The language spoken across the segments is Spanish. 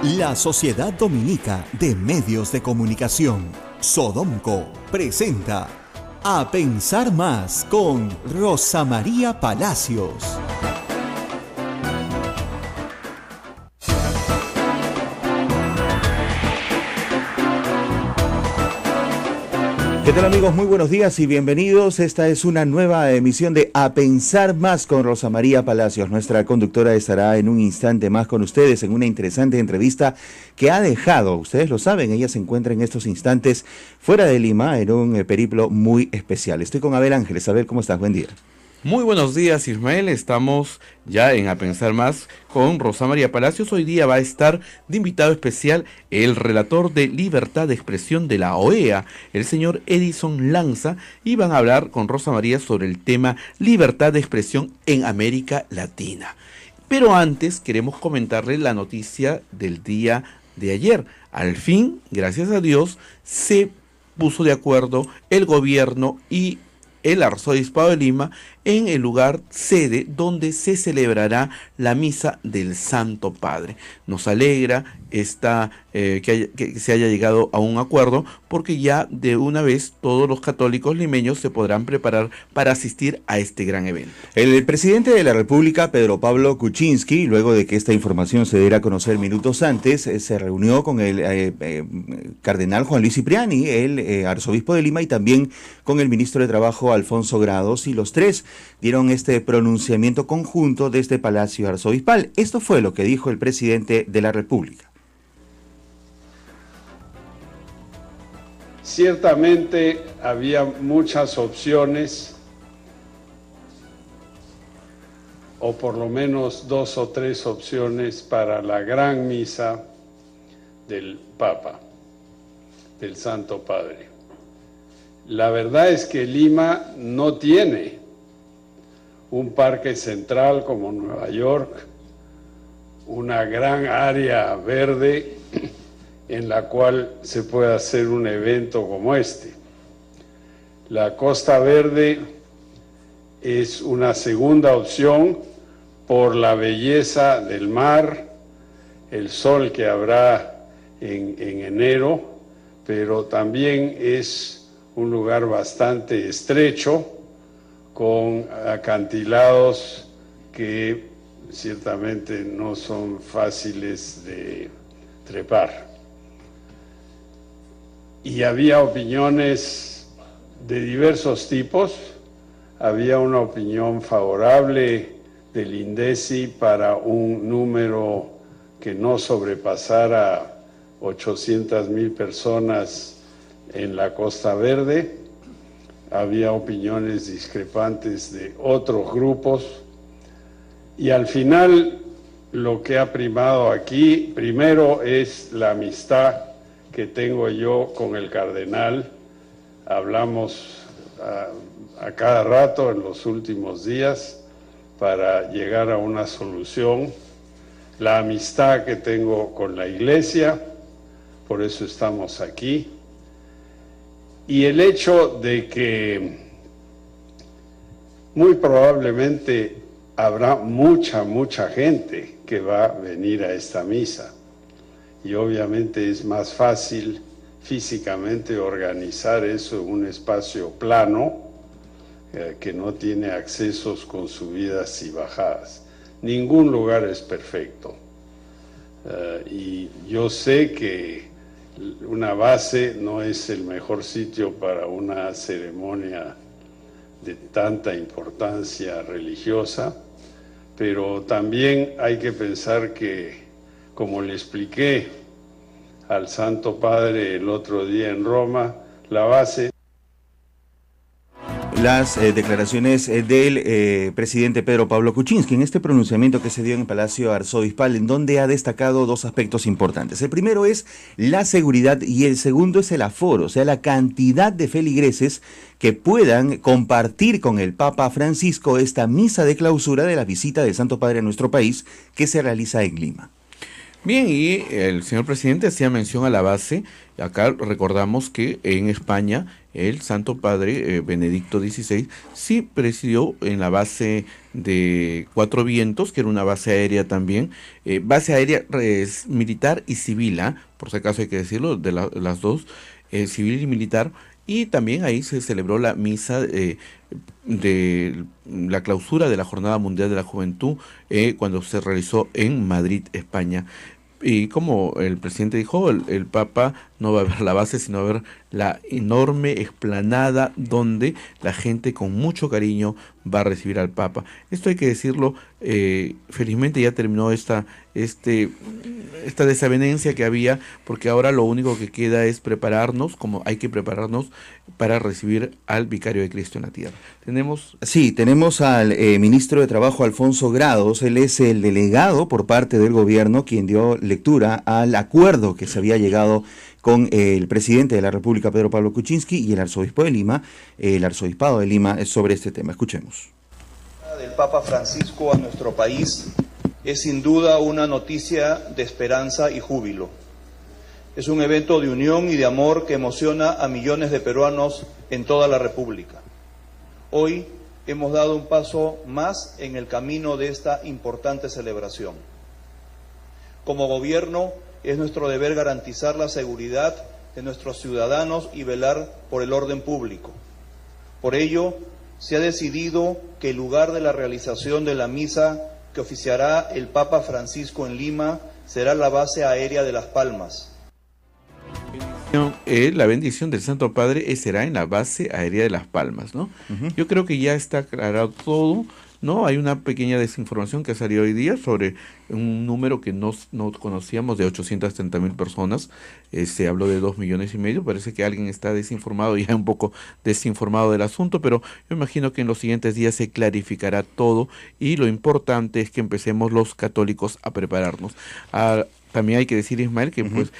La Sociedad Dominica de Medios de Comunicación, Sodomco, presenta A Pensar Más con Rosa María Palacios. ¿Qué tal, amigos? Muy buenos días y bienvenidos. Esta es una nueva emisión de A Pensar Más con Rosa María Palacios. Nuestra conductora estará en un instante más con ustedes en una interesante entrevista que ha dejado, ustedes lo saben, ella se encuentra en estos instantes fuera de Lima en un periplo muy especial. Estoy con Abel Ángeles. Abel, ¿cómo estás? Buen día. Muy buenos días, Ismael. Estamos ya en A Pensar Más con Rosa María Palacios. Hoy día va a estar de invitado especial el relator de libertad de expresión de la OEA, el señor Edison Lanza, y van a hablar con Rosa María sobre el tema libertad de expresión en América Latina. Pero antes queremos comentarle la noticia del día de ayer. Al fin, gracias a Dios, se puso de acuerdo el gobierno y el Arzobispado de Lima en el lugar sede donde se celebrará la misa del Santo Padre. Nos alegra que se haya llegado a un acuerdo, porque ya de una vez todos los católicos limeños se podrán preparar para asistir a este gran evento. El presidente de la República, Pedro Pablo Kuczynski, luego de que esta información se diera a conocer minutos antes, se reunió con el cardenal Juan Luis Cipriani, el arzobispo de Lima, y también con el ministro de Trabajo, Alfonso Grados, y los tres dieron este pronunciamiento conjunto desde Palacio Arzobispal. Esto fue lo que dijo el presidente de la República. Ciertamente había muchas opciones, o por lo menos 2 o 3 opciones para la gran misa del Papa, del Santo Padre. La verdad es que Lima no tiene un parque central como Nueva York, una gran área verde en la cual se puede hacer un evento como este. La Costa Verde es una segunda opción por la belleza del mar, el sol que habrá en enero, pero también es un lugar bastante estrecho, con acantilados que ciertamente no son fáciles de trepar. Y había opiniones de diversos tipos. Había una opinión favorable del INDECI para un número que no sobrepasara 800,000 personas en la Costa Verde. Había opiniones discrepantes de otros grupos. Y al final, lo que ha primado aquí, primero, es la amistad que tengo yo con el cardenal. Hablamos a cada rato en los últimos días para llegar a una solución. La amistad que tengo con la Iglesia, por eso estamos aquí. Y el hecho de que muy probablemente habrá mucha gente que va a venir a esta misa. Y obviamente es más fácil físicamente organizar eso en un espacio plano que no tiene accesos con subidas y bajadas. Ningún lugar es perfecto. Y yo sé que una base no es el mejor sitio para una ceremonia de tanta importancia religiosa, pero también hay que pensar que, como le expliqué al Santo Padre el otro día en Roma, la base... Las declaraciones del presidente Pedro Pablo Kuczynski en este pronunciamiento que se dio en el Palacio Arzobispal, en donde ha destacado 2 aspectos importantes. El primero es la seguridad y el segundo es el aforo, o sea, la cantidad de feligreses que puedan compartir con el Papa Francisco esta misa de clausura de la visita del Santo Padre a nuestro país que se realiza en Lima. Bien, y el señor presidente hacía mención a la base. Acá recordamos que en España el Santo Padre Benedicto XVI sí presidió en la base de Cuatro Vientos, que era una base aérea también, base aérea militar y civil, por si acaso hay que decirlo, de las dos, civil y militar. Y también ahí se celebró la misa de la clausura de la Jornada Mundial de la Juventud cuando se realizó en Madrid, España. Y como el presidente dijo, el Papa no va a ver la base, sino a ver la enorme explanada donde la gente con mucho cariño va a recibir al Papa. Esto hay que decirlo, felizmente ya terminó esta desavenencia que había, porque ahora lo único que queda es prepararnos, como hay que prepararnos para recibir al Vicario de Cristo en la tierra. Tenemos al ministro de Trabajo, Alfonso Grados. Él es el delegado por parte del gobierno quien dio lectura al acuerdo que se había llegado con el presidente de la República, Pedro Pablo Kuczynski, y el arzobispo de Lima, el arzobispado de Lima, sobre este tema. Escuchemos. Del Papa Francisco a nuestro país es sin duda una noticia de esperanza y júbilo. Es un evento de unión y de amor que emociona a millones de peruanos en toda la República. Hoy hemos dado un paso más en el camino de esta importante celebración. Como gobierno, es nuestro deber garantizar la seguridad de nuestros ciudadanos y velar por el orden público. Por ello, se ha decidido que el lugar de la realización de la misa que oficiará el Papa Francisco en Lima será la base aérea de Las Palmas. La bendición del Santo Padre será en la base aérea de Las Palmas, ¿no? Yo creo que ya está aclarado todo, ¿no? Hay una pequeña desinformación que salió hoy día sobre un número que no conocíamos de 830,000 personas. Se habló de 2,5 millones. Parece que alguien está desinformado, ya un poco desinformado del asunto, pero yo imagino que en los siguientes días se clarificará todo, y lo importante es que empecemos los católicos a prepararnos. También hay que decir, Ismael, que pues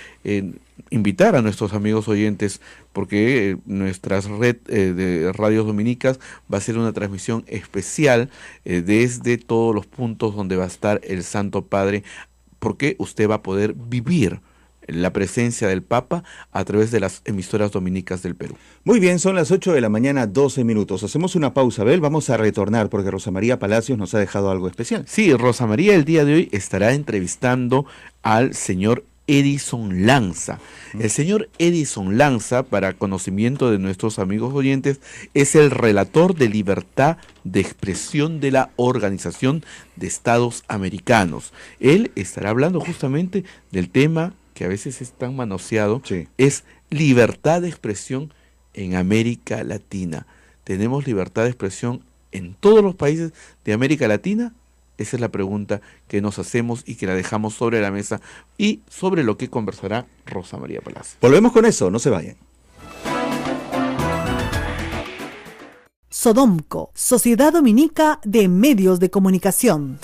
invitar a nuestros amigos oyentes, porque nuestra red de radios dominicas va a ser una transmisión especial desde todos los puntos donde va a estar el Santo Padre, porque usted va a poder vivir la presencia del Papa a través de las emisoras dominicas del Perú. Muy bien, son las 8 de la mañana, 12 minutos. Hacemos una pausa, Abel, vamos a retornar porque Rosa María Palacios nos ha dejado algo especial. Sí, Rosa María el día de hoy estará entrevistando al señor Edison Lanza. El señor Edison Lanza, para conocimiento de nuestros amigos oyentes, es el relator de libertad de expresión de la Organización de Estados Americanos. Él estará hablando justamente del tema que a veces es tan manoseado, es libertad de expresión en América Latina. ¿Tenemos libertad de expresión en todos los países de América Latina? Esa es la pregunta que nos hacemos y que la dejamos sobre la mesa, y sobre lo que conversará Rosa María Palacios. Volvemos con eso, no se vayan. Sodomco, Sociedad Dominica de Medios de Comunicación.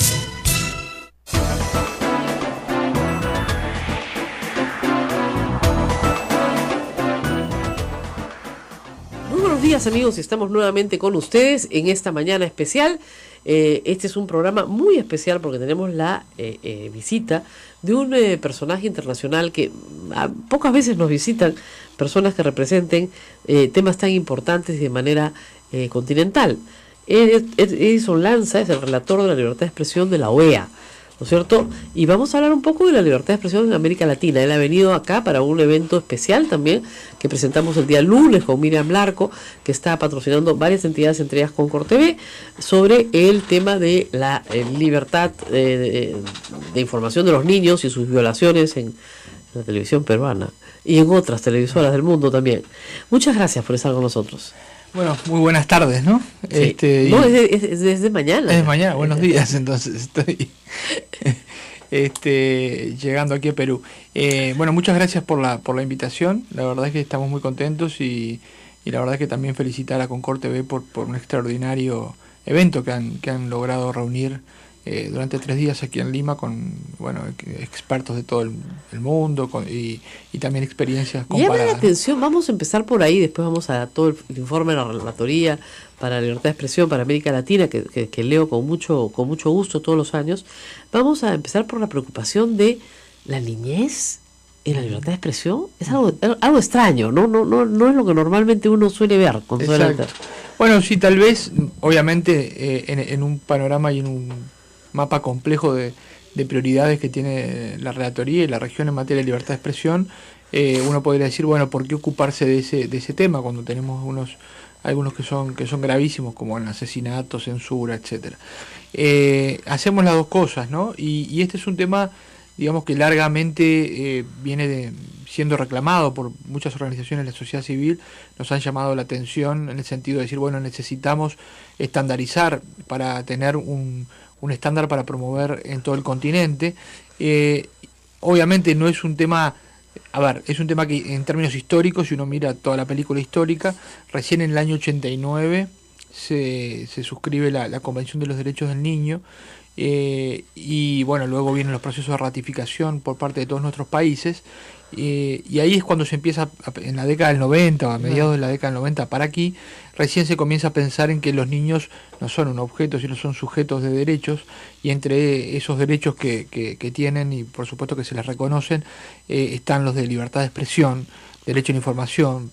Buenos días, amigos, estamos nuevamente con ustedes en esta mañana especial. Este es un programa muy especial porque tenemos la visita de un personaje internacional que pocas veces nos visitan personas que representen temas tan importantes y de manera continental. Edison Lanza es el relator de la libertad de expresión de la OEA, ¿no es cierto? Y vamos a hablar un poco de la libertad de expresión en América Latina. Él ha venido acá para un evento especial también que presentamos el día lunes con Miriam Larco, que está patrocinando varias entidades, entre ellas Concord TV, sobre el tema de la libertad de información de los niños y sus violaciones en la televisión peruana y en otras televisoras del mundo también. Muchas gracias por estar con nosotros. Bueno, muy buenas tardes, ¿no? Sí. No, es desde mañana. Es mañana, buenos días, entonces estoy llegando aquí a Perú. Bueno, muchas gracias por la invitación, la verdad es que estamos muy contentos y la verdad es que también felicitar a Concord TV por un extraordinario evento que han logrado reunir durante 3 días aquí en Lima con expertos de todo el mundo y también experiencias comparadas. Llama la atención, vamos a empezar por ahí, después vamos a todo el informe de la relatoría para la libertad de expresión para América Latina, que leo con mucho gusto todos los años. Vamos a empezar por la preocupación de la niñez en la libertad de expresión es algo extraño, no es lo que normalmente uno suele ver con Exacto. Bueno, sí, tal vez, obviamente, en un panorama y en un mapa complejo de prioridades que tiene la Relatoría y la región en materia de libertad de expresión, uno podría decir, bueno, ¿por qué ocuparse de ese tema cuando tenemos algunos que son gravísimos, como el asesinato, censura, etcétera? Hacemos las dos cosas, ¿no? Y este es un tema, digamos, que largamente viene siendo reclamado por muchas organizaciones de la sociedad civil. Nos han llamado la atención en el sentido de decir, bueno, necesitamos estandarizar para tener un estándar para promover en todo el continente. Obviamente no es un tema, es un tema que en términos históricos, si uno mira toda la película histórica, recién en el año 89 se suscribe la Convención de los Derechos del Niño, y bueno, luego vienen los procesos de ratificación por parte de todos nuestros países, y ahí es cuando se empieza, en la década del 90 o a mediados de la década del 90 para aquí, recién se comienza a pensar en que los niños no son un objeto, sino son sujetos de derechos, y entre esos derechos que tienen, y por supuesto que se les reconocen, están los de libertad de expresión, derecho a la información,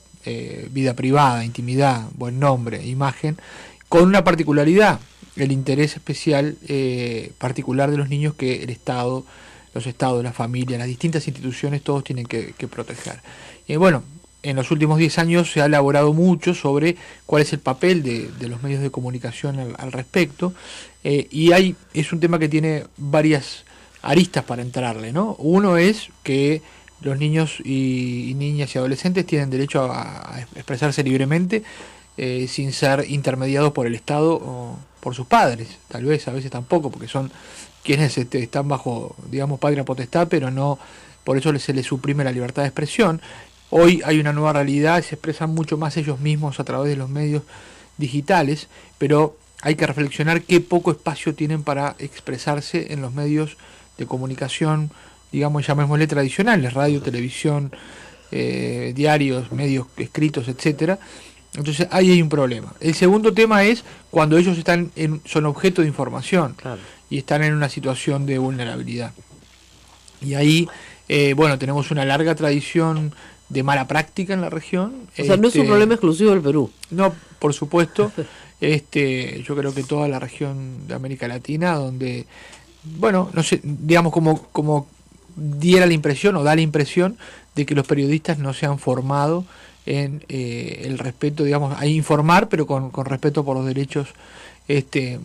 vida privada, intimidad, buen nombre, imagen, con una particularidad, el interés especial particular de los niños que el Estado, los estados, la familia, las distintas instituciones, todos tienen que proteger. Y bueno, en los últimos 10 años se ha elaborado mucho sobre cuál es el papel de los medios de comunicación al respecto, y es un tema que tiene varias aristas para entrarle, ¿no? Uno es que los niños y niñas y adolescentes tienen derecho a expresarse libremente, sin ser intermediados por el Estado o por sus padres, tal vez, a veces tampoco, porque son quienes están bajo, digamos, patria potestad, pero no, por eso se les suprime la libertad de expresión. Hoy hay una nueva realidad, se expresan mucho más ellos mismos a través de los medios digitales, pero hay que reflexionar qué poco espacio tienen para expresarse en los medios de comunicación, digamos, llamémosle tradicionales, radio, televisión, diarios, medios escritos, etcétera. Entonces ahí hay un problema. El segundo tema es cuando ellos son objeto de información, claro, y están en una situación de vulnerabilidad. Y ahí, bueno, tenemos una larga tradición de mala práctica en la región. O sea, no es un problema exclusivo del Perú. No, por supuesto. Yo creo que toda la región de América Latina, donde, bueno, no sé, digamos, como diera la impresión o da la impresión de que los periodistas no se han formado en el respeto, digamos, a informar, pero con respeto por los derechos,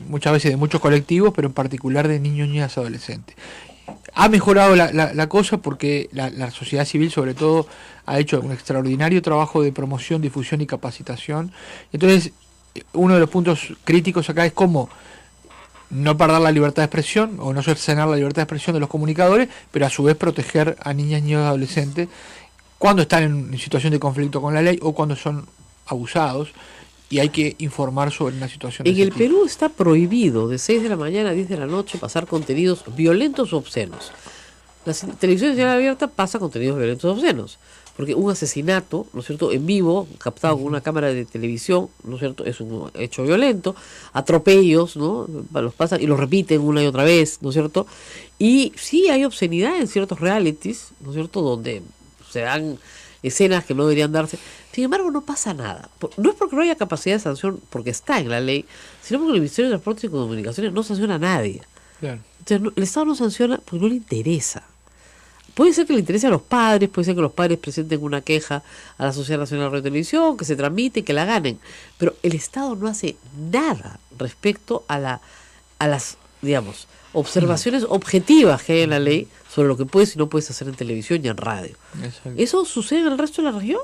muchas veces de muchos colectivos, pero en particular de niños, niñas, adolescentes. Ha mejorado la cosa porque la sociedad civil, sobre todo, ha hecho un extraordinario trabajo de promoción, difusión y capacitación. Entonces, uno de los puntos críticos acá es cómo no perder la libertad de expresión o no cercenar la libertad de expresión de los comunicadores, pero a su vez proteger a niñas, niños y adolescentes cuando están en situación de conflicto con la ley o cuando son abusados, y hay que informar sobre una situación de ese tipo. En el Perú está prohibido de 6 de la mañana a 10 de la noche pasar contenidos violentos o obscenos. La televisión nacional abierta pasa contenidos violentos o obscenos, porque un asesinato, ¿no es cierto?, en vivo, captado con una cámara de televisión, ¿no es cierto?, es un hecho violento. Atropellos, ¿no?, los pasan y los repiten una y otra vez, ¿no es cierto? Y sí hay obscenidad en ciertos realities, ¿no es cierto?, donde se dan escenas que no deberían darse. Sin embargo, no pasa nada. No es porque no haya capacidad de sanción, porque está en la ley, sino porque el Ministerio de Transportes y Comunicaciones no sanciona a nadie. Claro. Entonces, el Estado no sanciona porque no le interesa. Puede ser que le interese a los padres, puede ser que los padres presenten una queja a la Sociedad Nacional de Radio y Televisión, que se tramite, que la ganen, pero el Estado no hace nada respecto a las, digamos, observaciones objetivas que hay en la ley sobre lo que puedes y no puedes hacer en televisión y en radio. Exacto. ¿Eso sucede en el resto de la región?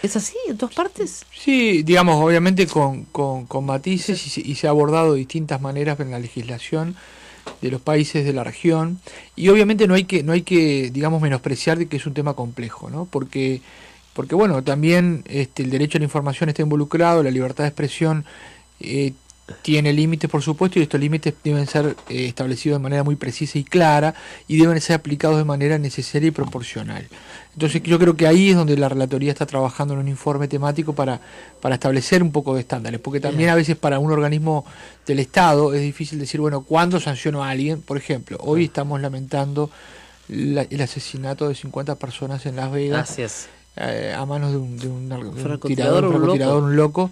¿Es así en todas partes? Sí, digamos, obviamente con matices, y se ha abordado de distintas maneras en la legislación de los países de la región, y obviamente no hay que digamos, menospreciar de que es un tema complejo, ¿no? Porque bueno, también el derecho a la información está involucrado, la libertad de expresión tiene límites, por supuesto, y estos límites deben ser establecidos de manera muy precisa y clara, y deben ser aplicados de manera necesaria y proporcional. Entonces yo creo que ahí es donde la Relatoría está trabajando en un informe temático para establecer un poco de estándares, porque también a veces para un organismo del Estado es difícil decir, bueno, ¿cuándo sanciono a alguien? Por ejemplo, hoy estamos lamentando el asesinato de 50 personas en Las Vegas. Así es. A manos de un francotirador, un loco.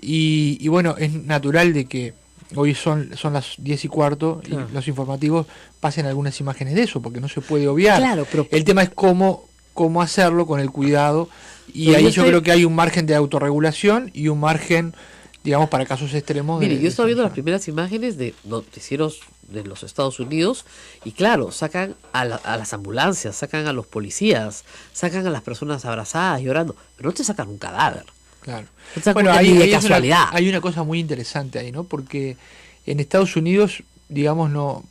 Y bueno, es natural de que hoy son las 10:15 Claro. y los informativos pasen algunas imágenes de eso, porque no se puede obviar. Claro, pero El tema es cómo hacerlo con el cuidado, y Pero ahí yo yo estoy- creo que hay un margen de autorregulación y un margen, digamos, para casos extremos. Mire, yo estaba viendo las sanción. primeras imágenes de noticieros de los Estados Unidos y claro, sacan a las ambulancias, sacan a los policías, sacan a las personas abrazadas, llorando, pero no te sacan un cadáver. Claro. No te sacan Bueno, ni de es casualidad. hay una cosa muy interesante ahí, ¿no? Porque en Estados Unidos, digamos, no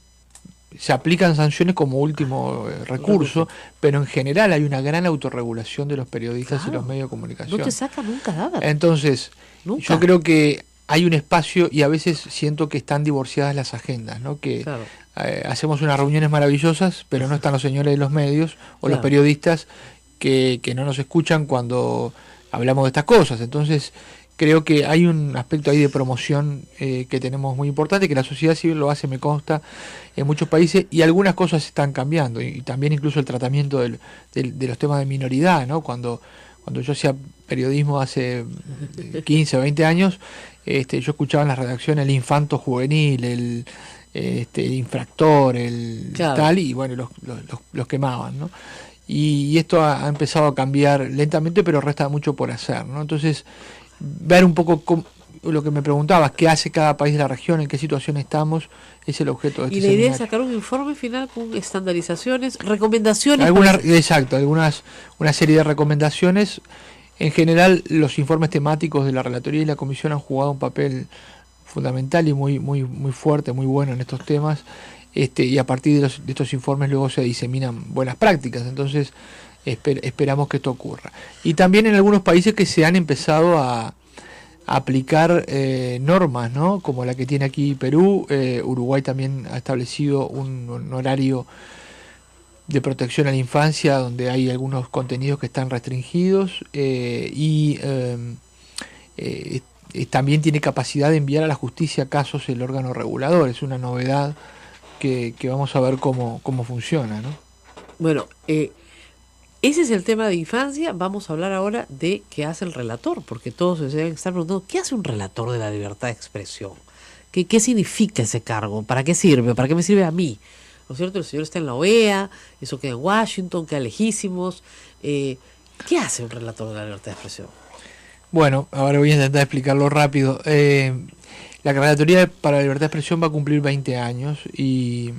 se aplican sanciones como último recurso, pero en general hay una gran autorregulación de los periodistas y Claro. los medios de comunicación. No te sacan un cadáver. Entonces, Nunca. yo creo que hay un espacio, y a veces siento que están divorciadas las agendas, ¿no? Que Claro. hacemos unas reuniones maravillosas, pero no están los señores de los medios o los Claro. periodistas que no nos escuchan cuando hablamos de estas cosas. Entonces, creo que hay un aspecto ahí de promoción que tenemos muy importante, que la sociedad civil lo hace, me consta, en muchos países, y algunas cosas están cambiando, y también incluso el tratamiento de los temas de minoridad, ¿no? Cuando yo hacía periodismo hace 15 o 20 años, yo escuchaba en las redacciones el infanto juvenil, el infractor, el Claro. tal, y bueno, los quemaban, ¿no? Y esto ha empezado a cambiar lentamente, pero resta mucho por hacer, ¿no? Entonces, ver un poco lo que me preguntabas, qué hace cada país de la región, en qué situación estamos, es el objeto de este Y la idea es seminario. sacar un informe final con estandarizaciones, recomendaciones. Exacto, una serie de recomendaciones. En general, los informes temáticos de la Relatoría y la Comisión han jugado un papel fundamental y muy fuerte, muy bueno en estos temas, y a partir de estos informes luego se diseminan buenas prácticas. Entonces, esperamos que esto ocurra. Y también en algunos países que se han empezado a aplicar normas, ¿no? Como la que tiene aquí Perú. Uruguay también ha establecido un horario de protección a la infancia donde hay algunos contenidos que están restringidos, y también tiene capacidad de enviar a la justicia casos el órgano regulador. Es una novedad que vamos a ver cómo funciona, ¿no? Bueno, ese es el tema de infancia. Vamos a hablar ahora de qué hace el relator, porque todos se deben estar preguntando, ¿qué hace un relator de la libertad de expresión? ¿Qué significa ese cargo? ¿Para qué sirve? ¿Para qué me sirve a mí? ¿No es cierto? El señor está en la OEA, eso queda en Washington, queda lejísimos. ¿Qué hace un relator de la libertad de expresión? Bueno, ahora voy a intentar explicarlo rápido. La Relatoría para la Libertad de Expresión va a cumplir 20 años y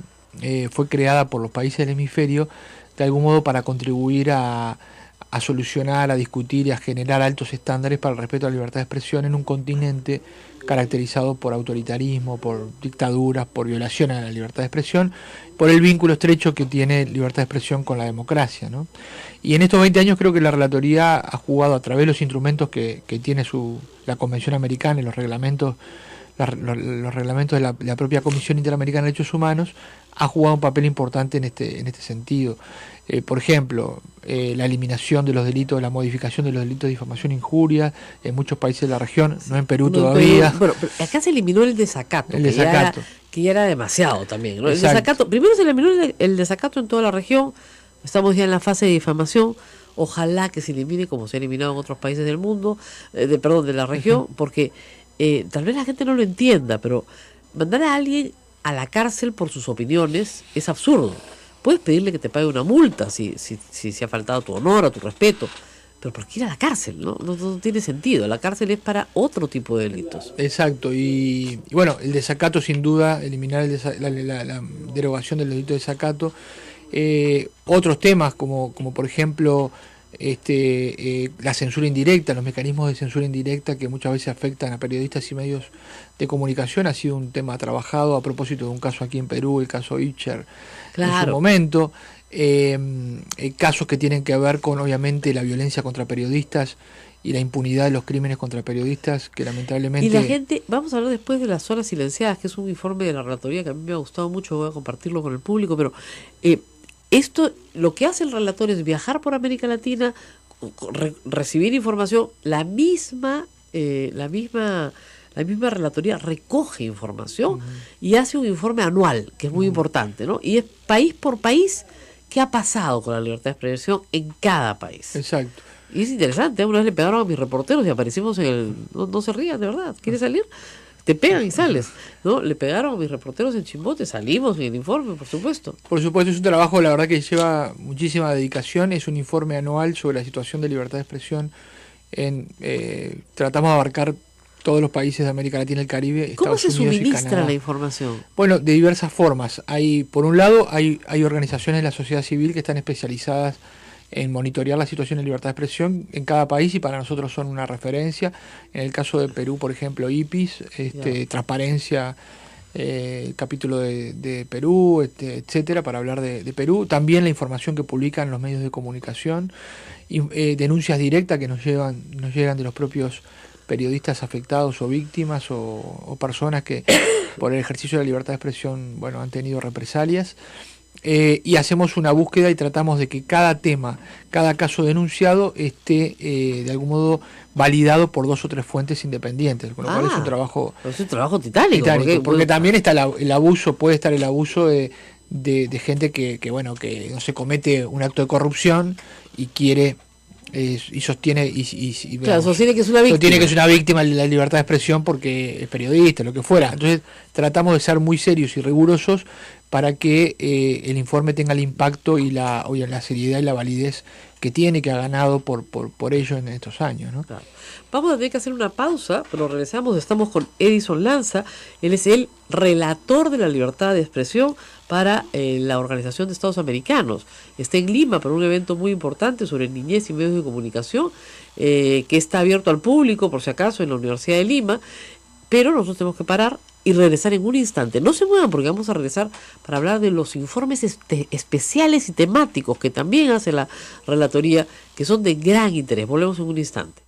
fue creada por los países del hemisferio de algún modo para contribuir a solucionar, a discutir y a generar altos estándares para el respeto a la libertad de expresión en un continente caracterizado por autoritarismo, por dictaduras, por violación a la libertad de expresión, por el vínculo estrecho que tiene libertad de expresión con la democracia, ¿no? Y en estos 20 años creo que la Relatoría ha jugado, a través de los instrumentos que tiene la Convención Americana y los reglamentos, los reglamentos de la propia Comisión Interamericana de Derechos Humanos, ha jugado un papel importante en este sentido. Por ejemplo, la eliminación de los delitos, la modificación de los delitos de difamación e injuria en muchos países de la región, no en Perú todavía. Bueno, pero acá se eliminó el desacato, El desacato. Que ya era demasiado también, ¿no? El Exacto. desacato, primero se eliminó el desacato en toda la región. Estamos ya en la fase de difamación. Ojalá que se elimine como se ha eliminado en otros países del mundo, de la región, porque tal vez la gente no lo entienda, pero mandar a alguien a la cárcel por sus opiniones es absurdo. Puedes pedirle que te pague una multa si ha faltado tu honor, a tu respeto, pero ¿por qué ir a la cárcel? No tiene sentido. La cárcel es para otro tipo de delitos. Exacto, y bueno, el desacato sin duda, eliminar la derogación del delito de desacato. Otros temas como por ejemplo la censura indirecta, los mecanismos de censura indirecta que muchas veces afectan a periodistas y medios de comunicación, ha sido un tema trabajado a propósito de un caso aquí en Perú, el caso Itcher, en su momento. Casos que tienen que ver con obviamente la violencia contra periodistas y la impunidad de los crímenes contra periodistas, que lamentablemente... Y la gente, vamos a hablar después de las zonas silenciadas, que es un informe de la Relatoría que a mí me ha gustado mucho, voy a compartirlo con el público, pero esto, lo que hace el relator es viajar por América Latina, recibir información, la misma relatoría recoge información y hace un informe anual, que es muy importante, ¿no? Y es país por país qué ha pasado con la libertad de expresión en cada país. Exacto. Y es interesante, una vez le pegaron a mis reporteros y aparecimos en el... No se rían, de verdad. ¿Quieres salir? Te pegan y sales, ¿no? Le pegaron a mis reporteros en Chimbote, salimos en el informe, por supuesto. Por supuesto, es un trabajo, la verdad, que lleva muchísima dedicación. Es un informe anual sobre la situación de libertad de expresión. Tratamos de abarcar todos los países de América Latina y el Caribe, ¿Cómo Estados se Unidos y suministra Canadá. la información? Bueno, de diversas formas. Por un lado, hay organizaciones de la sociedad civil que están especializadas en monitorear la situación de libertad de expresión en cada país y para nosotros son una referencia. En el caso de Perú, por ejemplo, IPIS, Transparencia, el capítulo de Perú, etcétera, para hablar de Perú. También la información que publican los medios de comunicación, y, denuncias directas que nos llegan de los propios periodistas afectados o víctimas o personas que por el ejercicio de la libertad de expresión, bueno, han tenido represalias. Y hacemos una búsqueda y tratamos de que cada tema, cada caso denunciado esté de algún modo validado por 2 o 3 fuentes independientes, con lo cual es un trabajo titánico. Porque también está el abuso, puede estar el abuso de gente que no se comete un acto de corrupción y quiere y sostiene sostiene que es una víctima. Sostiene que es una víctima de la libertad de expresión porque es periodista, lo que fuera. Entonces tratamos de ser muy serios y rigurosos para que el informe tenga el impacto y la seriedad y la validez que tiene, que ha ganado por ello en estos años, ¿no? Claro. Vamos a tener que hacer una pausa, pero regresamos. Estamos con Edison Lanza. Él es el relator de la libertad de expresión para la Organización de Estados Americanos. Está en Lima para un evento muy importante sobre niñez y medios de comunicación, que está abierto al público, por si acaso, en la Universidad de Lima. Pero nosotros tenemos que parar y regresar en un instante. No se muevan porque vamos a regresar para hablar de los informes especiales y temáticos que también hace la relatoría, que son de gran interés. Volvemos en un instante.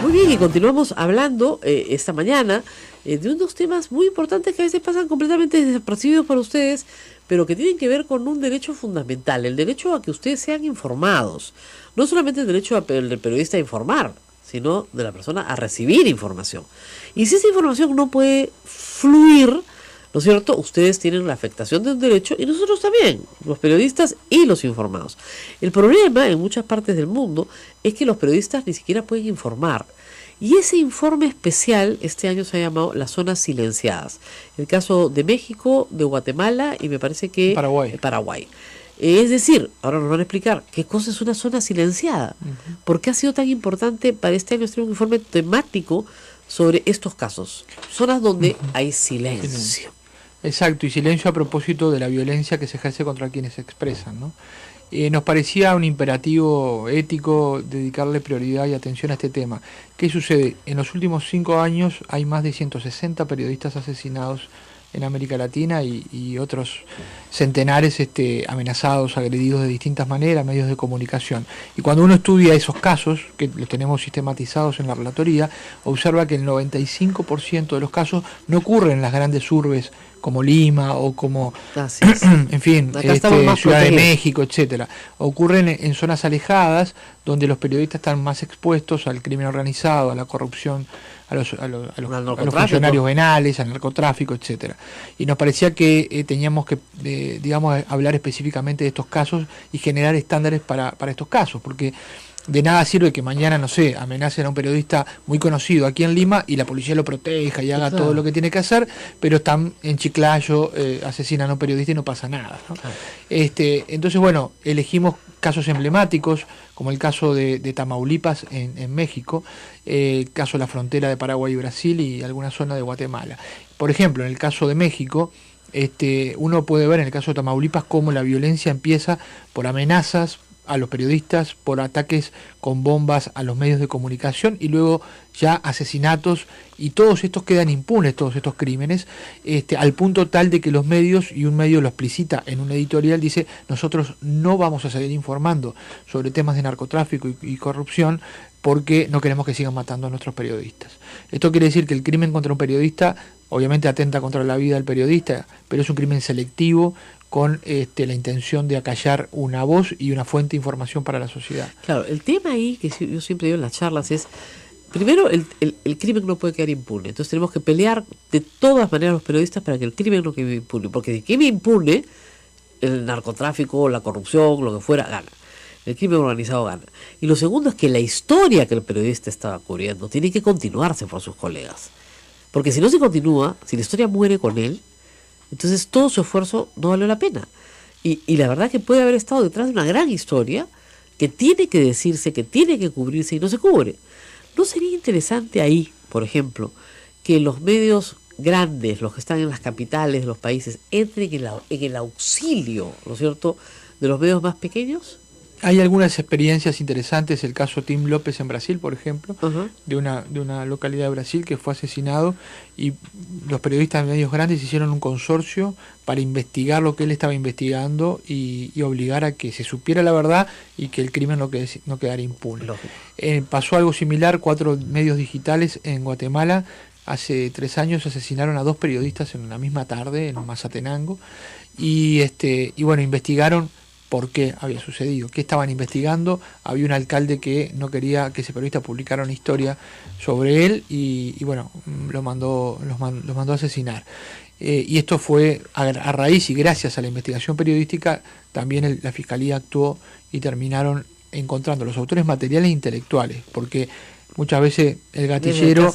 Muy bien, y continuamos hablando esta mañana de unos temas muy importantes que a veces pasan completamente desapercibidos para ustedes, pero que tienen que ver con un derecho fundamental, el derecho a que ustedes sean informados. No solamente el derecho del periodista a informar, sino de la persona a recibir información. Y si esa información no puede fluir, ¿no es cierto?, ustedes tienen la afectación de un derecho y nosotros también, los periodistas y los informados. El problema en muchas partes del mundo es que los periodistas ni siquiera pueden informar. Y ese informe especial este año se ha llamado las zonas silenciadas. El caso de México, de Guatemala y me parece que Paraguay. Es decir, ahora nos van a explicar qué cosa es una zona silenciada. ¿Por qué ha sido tan importante para este año tener un informe temático sobre estos casos? Zonas donde hay silencio. Exacto, y silencio a propósito de la violencia que se ejerce contra quienes se expresan, ¿no? Nos parecía un imperativo ético dedicarle prioridad y atención a este tema. ¿Qué sucede? En los últimos 5 años hay más de 160 periodistas asesinados en América Latina y otros centenares amenazados, agredidos de distintas maneras, medios de comunicación. Y cuando uno estudia esos casos, que los tenemos sistematizados en la relatoría, observa que el 95% de los casos no ocurren en las grandes urbes como Lima o como, en fin, Ciudad de México, etcétera. Ocurren en zonas alejadas donde los periodistas están más expuestos al crimen organizado, a la corrupción, a los funcionarios venales, al narcotráfico, etcétera. Y nos parecía que teníamos que, hablar específicamente de estos casos y generar estándares para estos casos, porque de nada sirve que mañana, no sé, amenacen a un periodista muy conocido aquí en Lima y la policía lo proteja y haga todo lo que tiene que hacer, pero están en Chiclayo, asesinan a un periodista y no pasa nada, ¿no? Entonces, bueno, elegimos casos emblemáticos, como el caso de Tamaulipas en México, el caso de la frontera de Paraguay y Brasil y alguna zona de Guatemala. Por ejemplo, en el caso de México, uno puede ver en el caso de Tamaulipas cómo la violencia empieza por amenazas a los periodistas, por ataques con bombas a los medios de comunicación y luego ya asesinatos, y todos estos quedan impunes, todos estos crímenes, al punto tal de que los medios, y un medio lo explicita en un editorial, dice: nosotros no vamos a seguir informando sobre temas de narcotráfico y corrupción porque no queremos que sigan matando a nuestros periodistas. Esto quiere decir que el crimen contra un periodista obviamente atenta contra la vida del periodista, pero es un crimen selectivo, con la intención de acallar una voz y una fuente de información para la sociedad. Claro, el tema ahí, que yo siempre digo en las charlas, es, primero, el crimen no puede quedar impune. Entonces tenemos que pelear de todas maneras los periodistas para que el crimen no quede impune. Porque si quede impune, el narcotráfico, la corrupción, lo que fuera, gana. El crimen organizado gana. Y lo segundo es que la historia que el periodista estaba cubriendo tiene que continuarse por sus colegas. Porque si no se continúa, si la historia muere con él, entonces todo su esfuerzo no valió la pena. Y la verdad que puede haber estado detrás de una gran historia que tiene que decirse, que tiene que cubrirse y no se cubre. ¿No sería interesante ahí, por ejemplo, que los medios grandes, los que están en las capitales de los países, entren en el auxilio, ¿no es cierto?, de los medios más pequeños? Hay algunas experiencias interesantes, el caso Tim López en Brasil, por ejemplo, de una localidad de Brasil que fue asesinado, y los periodistas de medios grandes hicieron un consorcio para investigar lo que él estaba investigando y obligar a que se supiera la verdad y que el crimen no quedara impune. Pasó algo similar, 4 medios digitales en Guatemala, hace 3 años asesinaron a 2 periodistas en una misma tarde en Mazatenango, y bueno, investigaron por qué había sucedido, qué estaban investigando. Había un alcalde que no quería que ese periodista publicara una historia sobre él y bueno, los mandó a asesinar. Y esto fue a raíz y gracias a la investigación periodística, también la Fiscalía actuó y terminaron encontrando los autores materiales e intelectuales, porque muchas veces el gatillero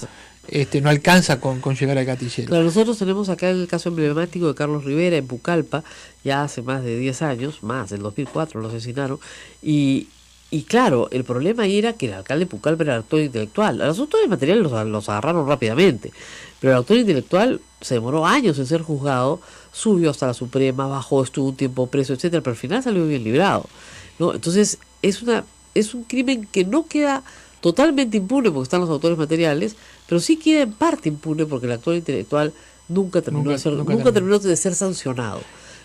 no alcanza con llegar al gatillero. Claro, nosotros tenemos acá el caso emblemático de Carlos Rivera en Pucallpa, ya hace más de 10 años, más, en 2004 lo asesinaron, y claro, el problema ahí era que el alcalde de Pucallpa era el autor intelectual. Los autores materiales los agarraron rápidamente, pero el autor intelectual se demoró años en ser juzgado, subió hasta la Suprema, bajó, estuvo un tiempo preso, etcétera, pero al final salió bien librado, ¿no? Entonces es un crimen que no queda totalmente impune porque están los autores materiales, pero sí queda en parte impune porque el autor intelectual nunca terminó de ser sancionado,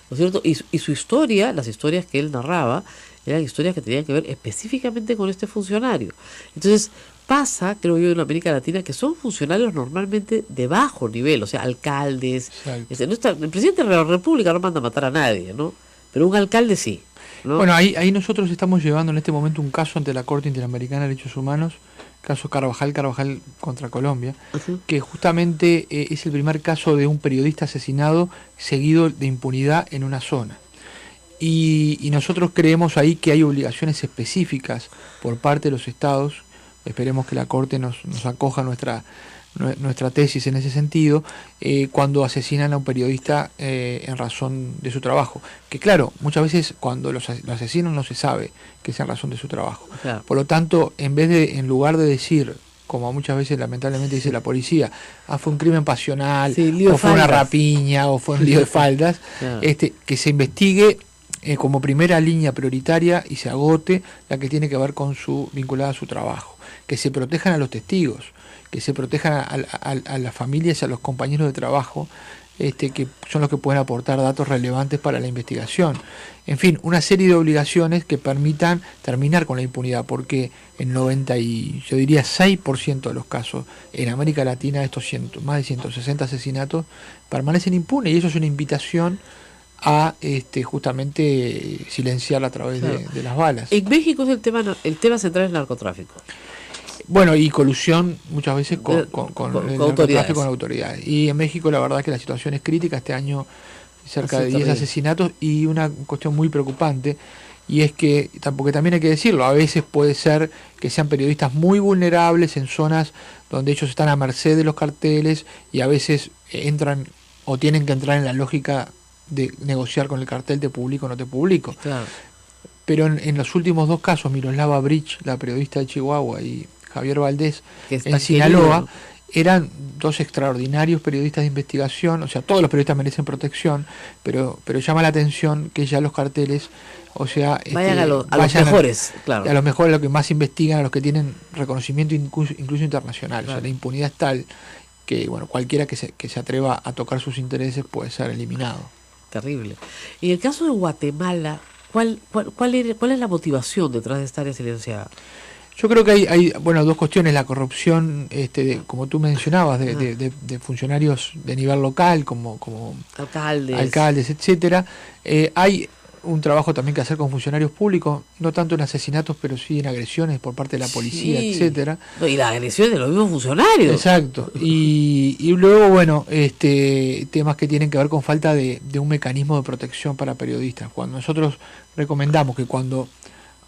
¿no es cierto? Y su historia, las historias que él narraba, eran historias que tenían que ver específicamente con este funcionario. Entonces pasa, creo yo, en América Latina, que son funcionarios normalmente de bajo nivel, o sea, alcaldes. El presidente de la República no manda a matar a nadie, ¿no? Pero un alcalde sí, ¿no? Bueno, ahí nosotros estamos llevando en este momento un caso ante la Corte Interamericana de Derechos Humanos, caso Carvajal contra Colombia, que justamente es el primer caso de un periodista asesinado seguido de impunidad en una zona. Y nosotros creemos ahí que hay obligaciones específicas por parte de los estados. Esperemos que la Corte nos acoja nuestra tesis en ese sentido, cuando asesinan a un periodista en razón de su trabajo. Que claro, muchas veces cuando lo asesinan no se sabe que sea en razón de su trabajo. Claro. Por lo tanto, en lugar de decir, como muchas veces lamentablemente dice la policía, fue un crimen pasional, o fue una rapiña, o fue un lío de faldas, claro, que se investigue como primera línea prioritaria y se agote la que tiene que ver con vinculada a su trabajo. Que se protejan a los testigos, que se protejan a las familias y a los compañeros de trabajo, que son los que pueden aportar datos relevantes para la investigación. En fin, una serie de obligaciones que permitan terminar con la impunidad, porque en 6% de los casos en América Latina, estos más de 160 asesinatos permanecen impunes, y eso es una invitación a justamente silenciarla a través de las balas. En México es el tema central es el narcotráfico. Bueno, y colusión muchas veces con autoridades. Y en México la verdad que la situación es crítica. Este año cerca de 10 asesinatos, y una cuestión muy preocupante, y es que, porque también hay que decirlo, a veces puede ser que sean periodistas muy vulnerables en zonas donde ellos están a merced de los carteles, y a veces entran o tienen que entrar en la lógica de negociar con el cartel, te publico o no te publico. Claro. Pero en los últimos 2 casos, Miroslava Bridge, la periodista de Chihuahua, y Javier Valdés en Sinaloa, eran 2 extraordinarios periodistas de investigación. O sea, todos los periodistas merecen protección, pero llama la atención que ya los carteles, o sea, vayan a los mejores, claro. A los mejores, a los que más investigan, a los que tienen reconocimiento incluso internacional. Claro. O sea, la impunidad es tal que, bueno, cualquiera que se atreva a tocar sus intereses puede ser eliminado. Terrible. En el caso de Guatemala, ¿cuál es la motivación detrás de esta área silenciada? Yo creo que hay bueno, dos cuestiones: la corrupción, como tú mencionabas, de funcionarios de nivel local, como alcaldes, etcétera. Hay un trabajo también que hacer con funcionarios públicos, no tanto en asesinatos, pero sí en agresiones por parte de la policía, etcétera. No, y la agresión de los mismos funcionarios. Exacto. Y luego, bueno, temas que tienen que ver con falta de un mecanismo de protección para periodistas. Cuando nosotros recomendamos que cuando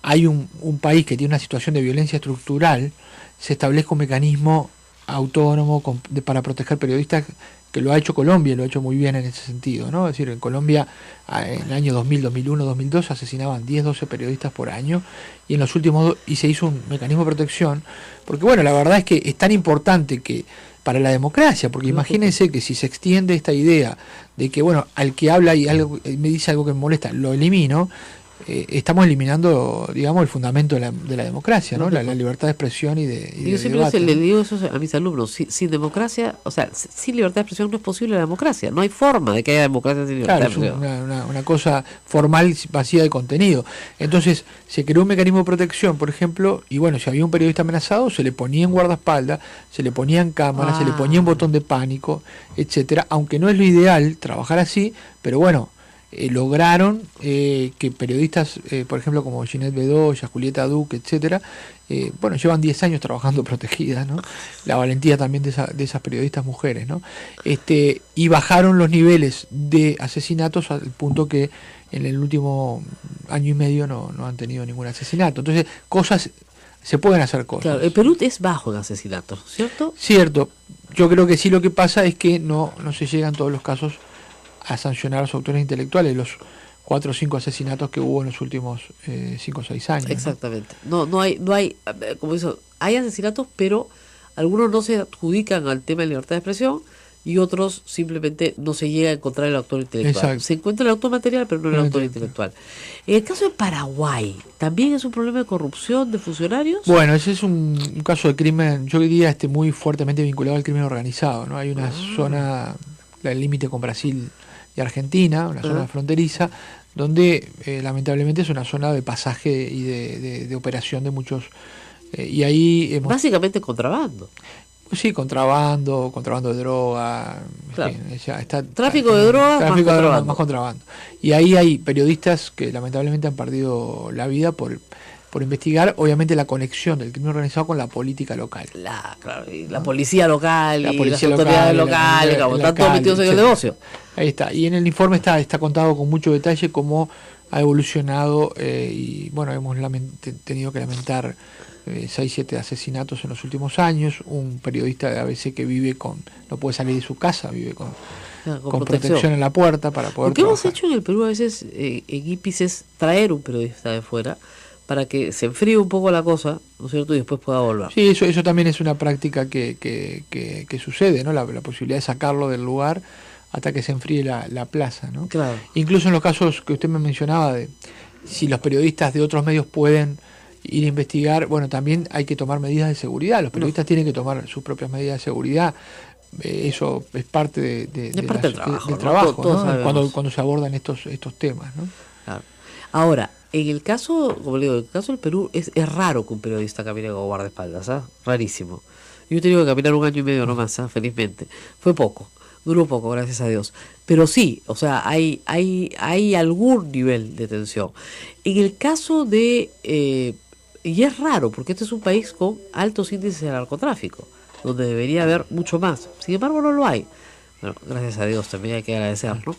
hay un país que tiene una situación de violencia estructural, se establezca un mecanismo autónomo para proteger periodistas, que lo ha hecho Colombia y lo ha hecho muy bien en ese sentido, ¿no? Es decir, en Colombia en el año 2000, 2001, 2002 asesinaban 10, 12 periodistas por año, y en los últimos y se hizo un mecanismo de protección, porque bueno, la verdad es que es tan importante que para la democracia, porque imagínense que si se extiende esta idea de que, bueno, al que habla y me dice algo que me molesta, lo elimino, estamos eliminando, digamos, el fundamento de la democracia, ¿no? La libertad de expresión y de yo siempre debate. le digo eso a mis alumnos: sin democracia, o sea, sin libertad de expresión no es posible la democracia. No hay forma de que haya democracia sin libertad de expresión. Es una cosa formal, vacía de contenido. Entonces se creó un mecanismo de protección, por ejemplo, y bueno, si había un periodista amenazado, se le ponía en guardaespaldas, se le ponían cámaras, se le ponía un botón de pánico, etcétera. Aunque no es lo ideal trabajar así, pero bueno, lograron que periodistas, por ejemplo, como Ginette Bedoya, Julieta Duque, etcétera, bueno, llevan 10 años trabajando protegidas, ¿no? La valentía también de esas periodistas mujeres, ¿no? Y bajaron los niveles de asesinatos al punto que en el último año y medio no han tenido ningún asesinato. Entonces, se pueden hacer cosas. Claro, el Perú es bajo en asesinatos, ¿cierto? Cierto. Yo creo que sí, lo que pasa es que no se llegan todos los casos a sancionar a los autores intelectuales, los 4 o 5 asesinatos que hubo en los últimos 5 o 6 años. Exactamente. No hay, como dice, hay asesinatos, pero algunos no se adjudican al tema de libertad de expresión y otros simplemente no se llega a encontrar el autor intelectual. Exacto. Se encuentra el autor material, pero no el autor intelectual. En el caso de Paraguay, ¿también es un problema de corrupción de funcionarios? Bueno, ese es un caso de crimen, yo diría, muy fuertemente vinculado al crimen organizado, ¿no? Hay una zona, el límite con Brasil y Argentina, una zona fronteriza, donde lamentablemente es una zona de pasaje y de operación de muchos, y ahí básicamente contrabando. Sí, contrabando de droga, claro. En fin, ya está, tráfico de drogas, más contrabando. Y ahí hay periodistas que lamentablemente han perdido la vida por investigar, obviamente, la conexión del crimen organizado con la política local. Claro, y la policía local, las autoridades locales, están todos metidos en el negocio. Ahí está. Y en el informe está contado con mucho detalle cómo ha evolucionado, y bueno, hemos tenido que lamentar 6-7 asesinatos en los últimos años. Un periodista de ABC que no puede salir de su casa, vive con protección en la puerta para poder Lo que trabajar. hemos hecho en el Perú a veces, en IPIS, es traer un periodista de fuera para que se enfríe un poco la cosa, ¿no es cierto?, y después pueda volver. Sí, eso también es una práctica que sucede, ¿no? La posibilidad de sacarlo del lugar hasta que se enfríe la plaza, ¿no? Claro. Incluso en los casos que usted me mencionaba, de si los periodistas de otros medios pueden ir a investigar, bueno, también hay que tomar medidas de seguridad. Los periodistas tienen que tomar sus propias medidas de seguridad. Eso es parte del trabajo, ¿no? Cuando se abordan estos temas, ¿no? Claro. Ahora, en el caso, como le digo, en el caso del Perú es raro que un periodista camine con guardaespaldas, ¿ah? Rarísimo. Yo he tenido que caminar 1 año y medio nomás, felizmente. Fue poco, duró poco, gracias a Dios. Pero sí, o sea, hay algún nivel de tensión. En el caso de... y es raro, porque este es un país con altos índices de narcotráfico, donde debería haber mucho más. Sin embargo, no lo hay. Bueno, gracias a Dios, también hay que agradecerlo.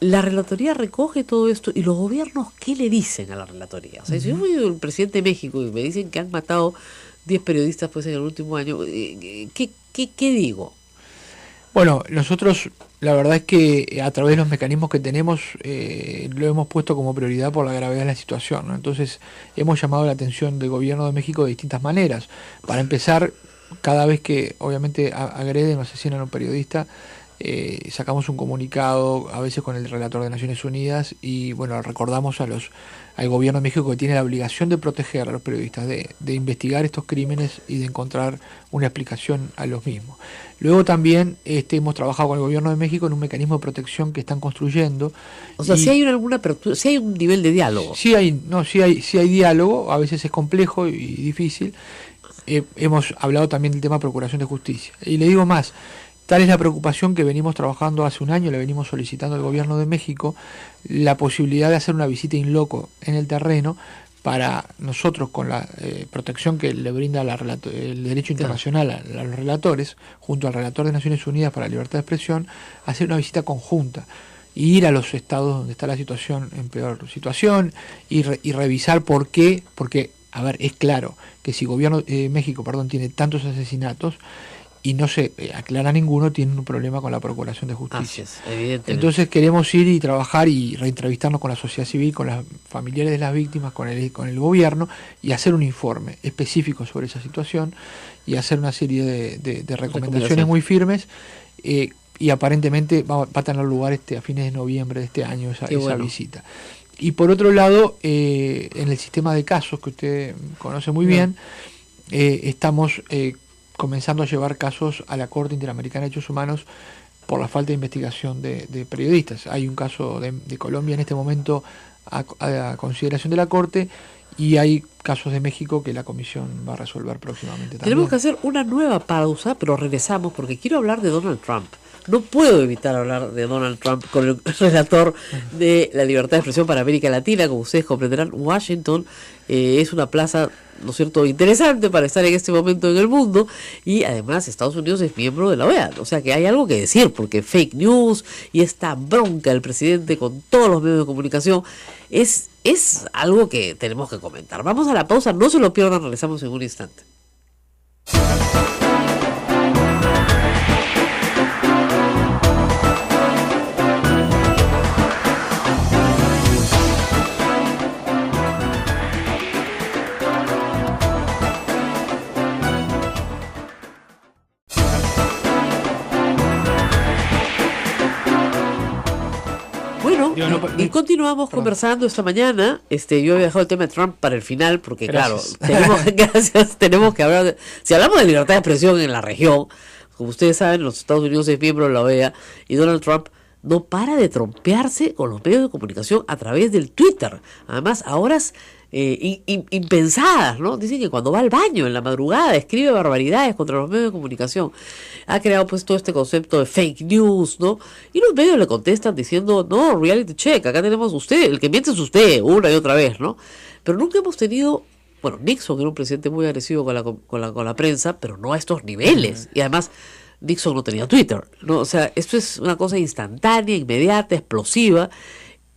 La relatoría recoge todo esto, y los gobiernos, ¿qué le dicen a la relatoría? O sea, si yo soy el presidente de México y me dicen que han matado 10 periodistas pues en el último año, ¿qué digo? Bueno, nosotros la verdad es que a través de los mecanismos que tenemos lo hemos puesto como prioridad por la gravedad de la situación, ¿no? Entonces hemos llamado la atención del gobierno de México de distintas maneras. Para empezar, cada vez que obviamente agreden o asesinan a un periodista, sacamos un comunicado a veces con el relator de Naciones Unidas y bueno, recordamos al gobierno de México que tiene la obligación de proteger a los periodistas, de investigar estos crímenes y de encontrar una explicación a los mismos. Luego también hemos trabajado con el gobierno de México en un mecanismo de protección que están construyendo. O sea, si hay alguna apertura, si hay un nivel de diálogo. Sí hay diálogo, a veces es complejo y difícil. Hemos hablado también del tema de procuración de justicia. Y le digo más, tal es la preocupación que venimos trabajando hace un año, le venimos solicitando al gobierno de México la posibilidad de hacer una visita in loco en el terreno para nosotros, con la protección que le brinda el derecho internacional a los relatores, junto al relator de Naciones Unidas para la Libertad de Expresión, hacer una visita conjunta y ir a los estados donde está la situación en peor situación y revisar por qué, porque, a ver, es claro que si el gobierno de México, tiene tantos asesinatos y no se aclara ninguno, tiene un problema con la procuración de justicia. Así es, evidentemente. Entonces queremos ir y trabajar y reentrevistarnos con la sociedad civil, con los familiares de las víctimas, con el gobierno, y hacer un informe específico sobre esa situación y hacer una serie de recomendaciones muy firmes, y aparentemente va a tener lugar a fines de noviembre de este año esa visita. Y por otro lado, en el sistema de casos que usted conoce muy bien, estamos comenzando a llevar casos a la Corte Interamericana de Derechos Humanos por la falta de investigación de periodistas. Hay un caso de Colombia en este momento a consideración de la Corte, y hay casos de México que la Comisión va a resolver próximamente también. Tenemos que hacer una nueva pausa, pero regresamos porque quiero hablar de Donald Trump. No puedo evitar hablar de Donald Trump con el relator de la libertad de expresión para América Latina. Como ustedes comprenderán, Washington es una plaza, ¿no es cierto?, interesante para estar en este momento en el mundo, y además Estados Unidos es miembro de la OEA, o sea que hay algo que decir, porque fake news y esta bronca del presidente con todos los medios de comunicación es algo que tenemos que comentar. Vamos a la pausa, no se lo pierdan, regresamos en un instante. Y continuamos conversando esta mañana. Yo he dejado el tema de Trump para el final porque, gracias. Claro, tenemos que hablar si hablamos de libertad de expresión en la región, como ustedes saben, los Estados Unidos es miembro de la OEA y Donald Trump no para de trompearse con los medios de comunicación a través del Twitter. Además, a horas impensadas, ¿no? Dicen que cuando va al baño en la madrugada escribe barbaridades contra los medios de comunicación. Ha creado pues todo este concepto de fake news, ¿no? Y los medios le contestan diciendo, no, reality check, acá tenemos usted, el que miente es usted, una y otra vez, ¿no? Pero nunca hemos tenido, bueno, Nixon era un presidente muy agresivo con la prensa, pero no a estos niveles. Y además, Nixon no tenía Twitter, ¿no? O sea, esto es una cosa instantánea, inmediata, explosiva.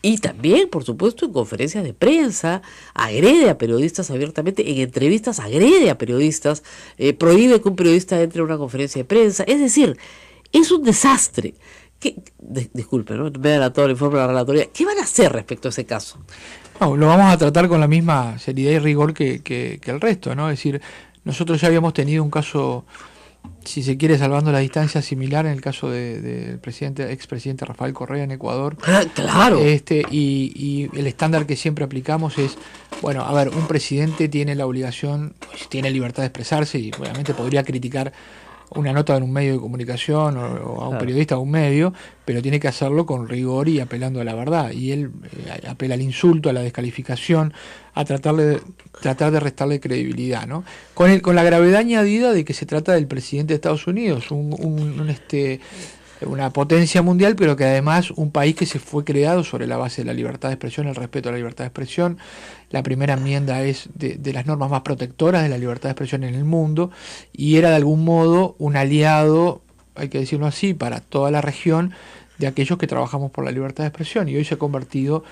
Y también, por supuesto, en conferencias de prensa, agrede a periodistas abiertamente, en entrevistas agrede a periodistas, prohíbe que un periodista entre a una conferencia de prensa. Es decir, es un desastre. Disculpe, ¿no? Me da todo el informe de la relatoría. ¿Qué van a hacer respecto a ese caso? No, lo vamos a tratar con la misma seriedad y rigor que el resto, ¿no? Es decir, nosotros ya habíamos tenido un caso, si se quiere, salvando la distancia, similar en el caso del expresidente Rafael Correa en Ecuador. Claro. Y el estándar que siempre aplicamos es, bueno, a ver, un presidente tiene la obligación, tiene libertad de expresarse y obviamente podría criticar una nota en un medio de comunicación o a un periodista o a un medio, pero tiene que hacerlo con rigor y apelando a la verdad. Y él apela al insulto, a la descalificación, a tratar de restarle credibilidad, ¿no? Con la gravedad añadida de que se trata del presidente de Estados Unidos, una potencia mundial, pero que además un país que se fue creado sobre la base de la libertad de expresión, el respeto a la libertad de expresión. La primera enmienda es de las normas más protectoras de la libertad de expresión en el mundo, y era de algún modo un aliado, hay que decirlo así, para toda la región de aquellos que trabajamos por la libertad de expresión, y hoy se ha convertido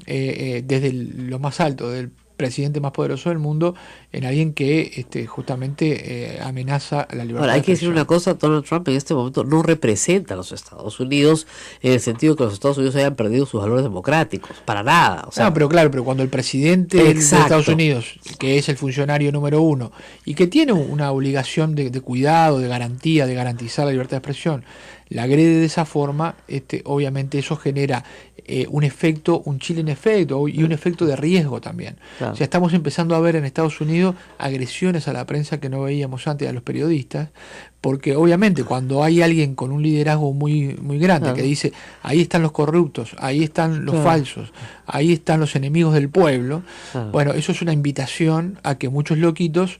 desde lo más alto del presidente más poderoso del mundo en alguien que justamente amenaza la libertad. Ahora, hay que decir una cosa, Donald Trump en este momento no representa a los Estados Unidos en el sentido que los Estados Unidos hayan perdido sus valores democráticos, para nada. O sea, no, pero cuando el presidente de Estados Unidos, que es el funcionario número uno y que tiene una obligación de cuidado, de garantía, de garantizar la libertad de expresión, la agrede de esa forma, obviamente eso genera un chilling efecto y un efecto de riesgo también. Claro. O sea, estamos empezando a ver en Estados Unidos agresiones a la prensa que no veíamos antes, a los periodistas, porque obviamente cuando hay alguien con un liderazgo muy, muy grande, Claro, que dice, ahí están los corruptos, ahí están los claro, falsos, ahí están los enemigos del pueblo, claro. bueno, eso es una invitación a que muchos loquitos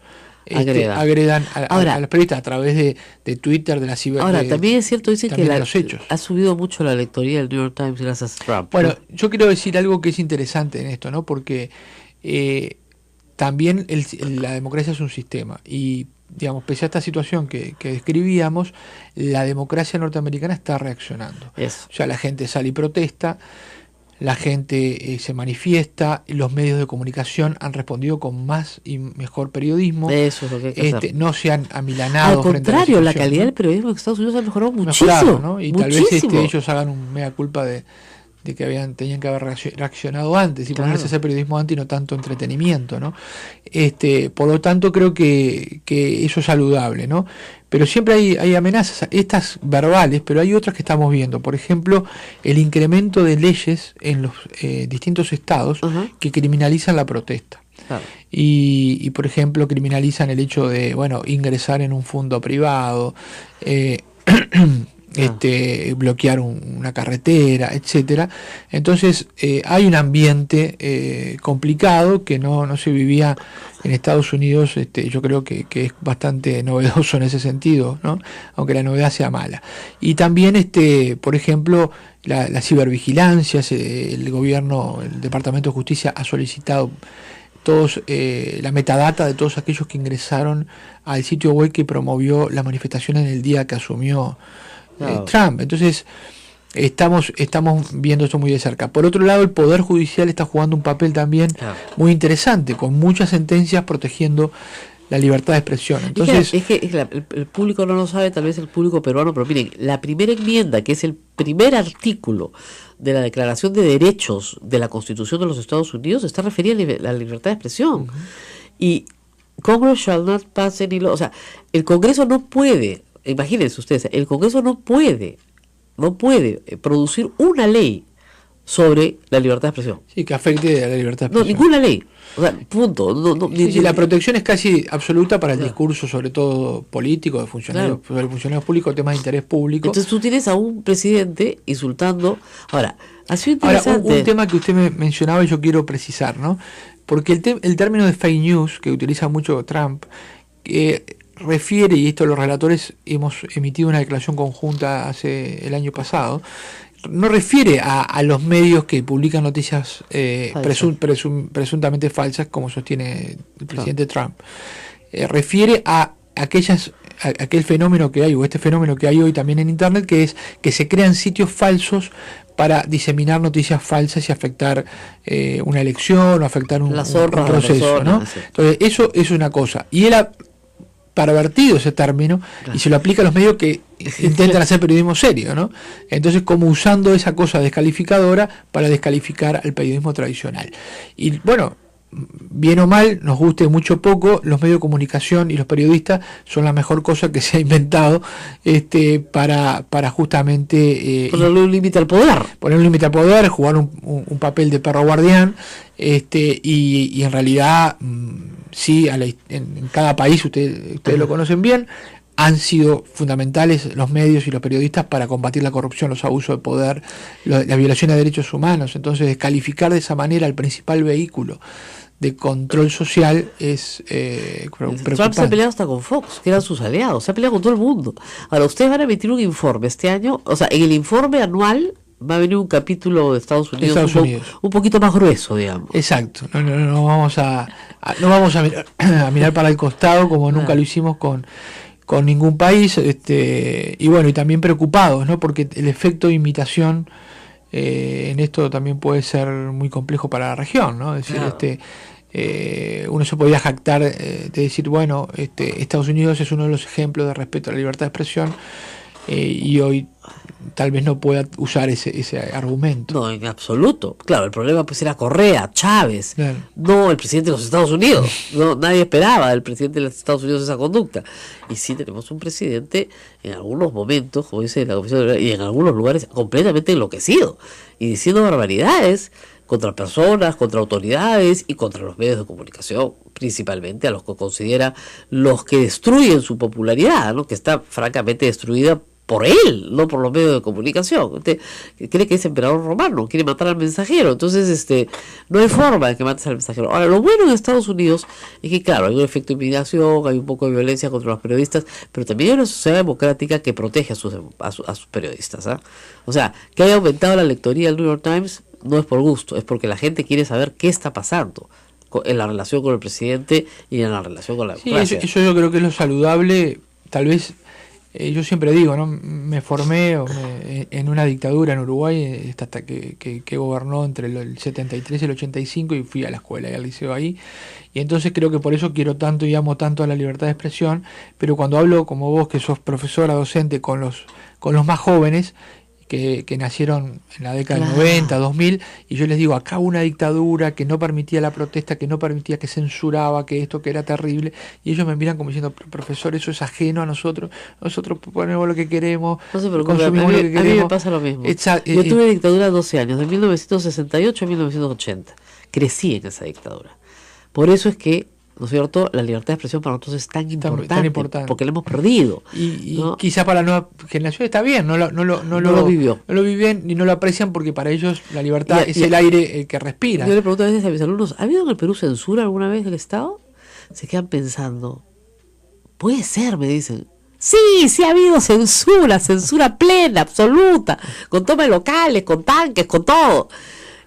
Agreda. agredan Ahora, a los periodistas a través de Twitter, de la ciber. Ahora, también es cierto, dicen que también de los hechos. ha subido mucho la lectoría del New York Times gracias a Trump. Bueno, ¿no? yo quiero decir algo que es interesante en esto, ¿no? Porque también la democracia es un sistema y, digamos, pese a esta situación que describíamos, la democracia norteamericana está reaccionando. Eso. O sea, la gente sale y protesta, la gente se manifiesta, los medios de comunicación han respondido con más y mejor periodismo. Eso es lo que hay que hacer. No se han amilanado. Al contrario, la situación, calidad ¿no? del periodismo en Estados Unidos ha mejorado muchísimo. Mejorado, ¿no? Y muchísimo. tal vez ellos hagan un mea culpa de que tenían que haber reaccionado antes y Claro. ponerse a hacer periodismo antes y no tanto entretenimiento, ¿no? Por lo tanto creo que eso es saludable, ¿no? Pero siempre hay amenazas, estas verbales, pero hay otras que estamos viendo. Por ejemplo, el incremento de leyes en los distintos estados Ajá. que criminalizan la protesta. Claro. Y, por ejemplo, criminalizan el hecho de, ingresar en un fondo privado, bloquear una carretera, etcétera. Entonces hay un ambiente complicado que no se vivía en Estados Unidos. Yo creo que es bastante novedoso en ese sentido, ¿no? Aunque la novedad sea mala. Y también por ejemplo, la cibervigilancia. El gobierno, el Departamento de Justicia ha solicitado la metadata de todos aquellos que ingresaron al sitio web que promovió la manifestación en el día que asumió Trump. Entonces estamos viendo esto muy de cerca. Por otro lado, el Poder Judicial está jugando un papel también muy interesante, con muchas sentencias protegiendo la libertad de expresión. Entonces, el público no lo sabe, tal vez el público peruano, pero miren, la primera enmienda, que es el primer artículo de la Declaración de Derechos de la Constitución de los Estados Unidos, está referida a la libertad de expresión. Y Congress shall not pass any law. O sea, el Congreso no puede, imagínense ustedes, el Congreso no puede producir una ley sobre la libertad de expresión. Sí, que afecte a la libertad de expresión. No, ninguna ley. O sea, punto. La protección es casi absoluta para el discurso, sobre todo político, de funcionarios, públicos, temas de interés público. Entonces tú tienes a un presidente insultando. Ahora, ha sido interesante. Ahora, un tema que usted me mencionaba y yo quiero precisar, ¿no? Porque el término de fake news, que utiliza mucho Trump, refiere, y esto los relatores hemos emitido una declaración conjunta el año pasado, no refiere a los medios que publican noticias presuntamente falsas, como sostiene el presidente Trump. Refiere a aquel fenómeno que hay, o este fenómeno que hay hoy también en Internet, que es que se crean sitios falsos para diseminar noticias falsas y afectar una elección o afectar un proceso, ¿no? Entonces, eso es una cosa. Y él ha pervertido ese término y se lo aplica a los medios que intentan hacer periodismo serio, ¿no? Entonces, como usando esa cosa descalificadora para descalificar al periodismo tradicional. Y bueno, bien o mal, nos guste mucho o poco, los medios de comunicación y los periodistas son la mejor cosa que se ha inventado para justamente ponerle un límite al poder. Ponerle un límite al poder, jugar un papel de perro guardián, y en realidad sí, en cada país, ustedes lo conocen bien, han sido fundamentales los medios y los periodistas para combatir la corrupción, los abusos de poder, la violación de derechos humanos. Entonces, descalificar de esa manera el principal vehículo de control social es preocupante. Trump se ha peleado hasta con Fox, que eran sus aliados, se ha peleado con todo el mundo. Ahora, ustedes van a emitir un informe este año, o sea, en el informe anual va a venir un capítulo de Estados Unidos, un poquito más grueso, digamos. Exacto, no vamos a mirar para el costado como nunca lo hicimos con ningún país, y bueno, y también preocupados, ¿no? Porque el efecto de imitación en esto también puede ser muy complejo para la región, ¿no? Es decir, uno se podría jactar de decir, bueno, Estados Unidos es uno de los ejemplos de respeto a la libertad de expresión, y hoy tal vez no pueda usar ese argumento. No, en absoluto. Claro, el problema pues era Correa, Chávez, Claro. no el presidente de los Estados Unidos. No, nadie esperaba del presidente de los Estados Unidos esa conducta. Y sí tenemos un presidente en algunos momentos, como dice la Comisión de Verdad, y en algunos lugares completamente enloquecido y diciendo barbaridades contra personas, contra autoridades y contra los medios de comunicación, principalmente a los que considera los que destruyen su popularidad, ¿no? Que está francamente destruida por él, no por los medios de comunicación. Usted cree que es emperador romano, quiere matar al mensajero, entonces no hay forma de que mates al mensajero. Ahora, lo bueno en Estados Unidos es que, claro, hay un efecto de intimidación, hay un poco de violencia contra los periodistas, pero también hay una sociedad democrática que protege a sus periodistas, ¿ah? O sea, que haya aumentado la lectoría del New York Times no es por gusto, es porque la gente quiere saber qué está pasando en la relación con el presidente y en la relación con la democracia. Sí, eso yo creo que es lo saludable. Tal vez, yo siempre digo, ¿no? Me formé en una dictadura en Uruguay hasta que gobernó entre el 73 y el 85 y fui a la escuela y al liceo ahí. Y entonces creo que por eso quiero tanto y amo tanto a la libertad de expresión, pero cuando hablo como vos, que sos profesora, docente, con los más jóvenes, que nacieron en la década del 90, 2000, y yo les digo, acá hubo una dictadura que no permitía la protesta, que no permitía, que censuraba, que esto que era terrible, y ellos me miran como diciendo, profesor, eso es ajeno a nosotros ponemos lo que queremos, No se preocupe, consumimos lo que queremos. a mí me pasa lo mismo. Yo tuve dictadura 12 años, de 1968 a 1980. Crecí en esa dictadura. Por eso es que, ¿no es cierto?, la libertad de expresión para nosotros es tan importante, porque la hemos perdido. Y ¿no? quizá para la nueva generación está bien, no lo vivió. No lo viven ni no lo aprecian porque para ellos la libertad es el aire que respira. Yo le pregunto a veces a mis alumnos, ¿ha habido en el Perú censura alguna vez del Estado? Se quedan pensando, puede ser, me dicen. Sí ha habido censura plena, absoluta, con toma de locales, con tanques, con todo.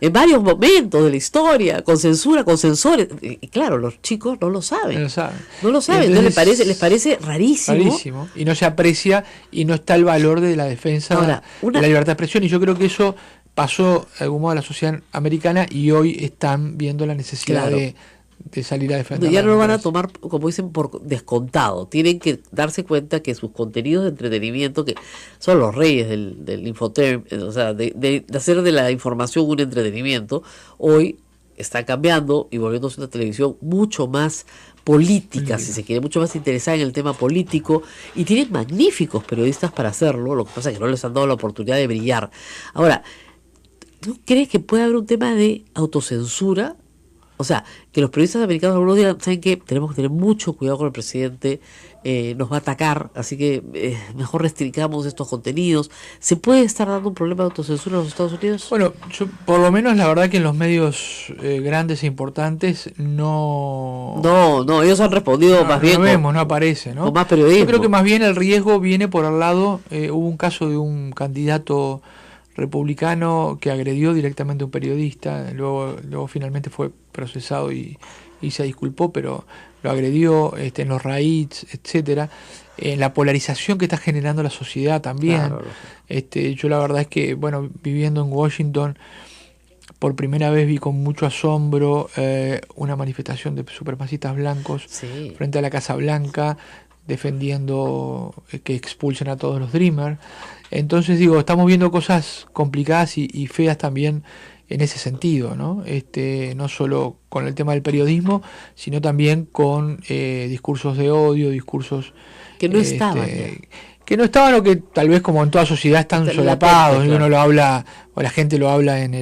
En varios momentos de la historia, con censura, con censores. Y claro, los chicos no lo saben. No lo saben. Entonces les parece rarísimo. Y no se aprecia y no está el valor de la defensa de la libertad de expresión. Y yo creo que eso pasó de algún modo a la sociedad americana y hoy están viendo la necesidad de salir a defender. Ya no lo van a tomar, como dicen, por descontado. Tienen que darse cuenta que sus contenidos de entretenimiento, que son los reyes del infotainment, o sea, de hacer de la información un entretenimiento, hoy está cambiando y volviéndose una televisión mucho más política, si se quiere, mucho más interesada en el tema político, y tienen magníficos periodistas para hacerlo. Lo que pasa es que no les han dado la oportunidad de brillar. Ahora, ¿tú crees que puede haber un tema de autocensura? O sea, que los periodistas americanos algunos digan, ¿saben qué? Tenemos que tener mucho cuidado con el presidente, nos va a atacar, así que mejor restringamos estos contenidos. ¿Se puede estar dando un problema de autocensura en los Estados Unidos? Bueno, por lo menos la verdad que en los medios grandes e importantes no, ellos han respondido más bien. No vemos, no aparece, ¿no? Con más periodismo. Yo creo que más bien el riesgo viene por al lado, hubo un caso de un candidato republicano que agredió directamente a un periodista, luego finalmente fue procesado y se disculpó, pero lo agredió en los raids, etcétera, en la polarización que está generando la sociedad también. Claro. Yo la verdad es que, bueno, viviendo en Washington, por primera vez vi con mucho asombro una manifestación de supremacistas blancos frente a la Casa Blanca, defendiendo que expulsen a todos los Dreamers. Entonces digo, estamos viendo cosas complicadas y feas también en ese sentido, ¿no? No solo con el tema del periodismo, sino también con discursos de odio, discursos que no estaban. Que no estaban o que tal vez como en toda sociedad están solapados, y uno lo habla, o la gente lo habla en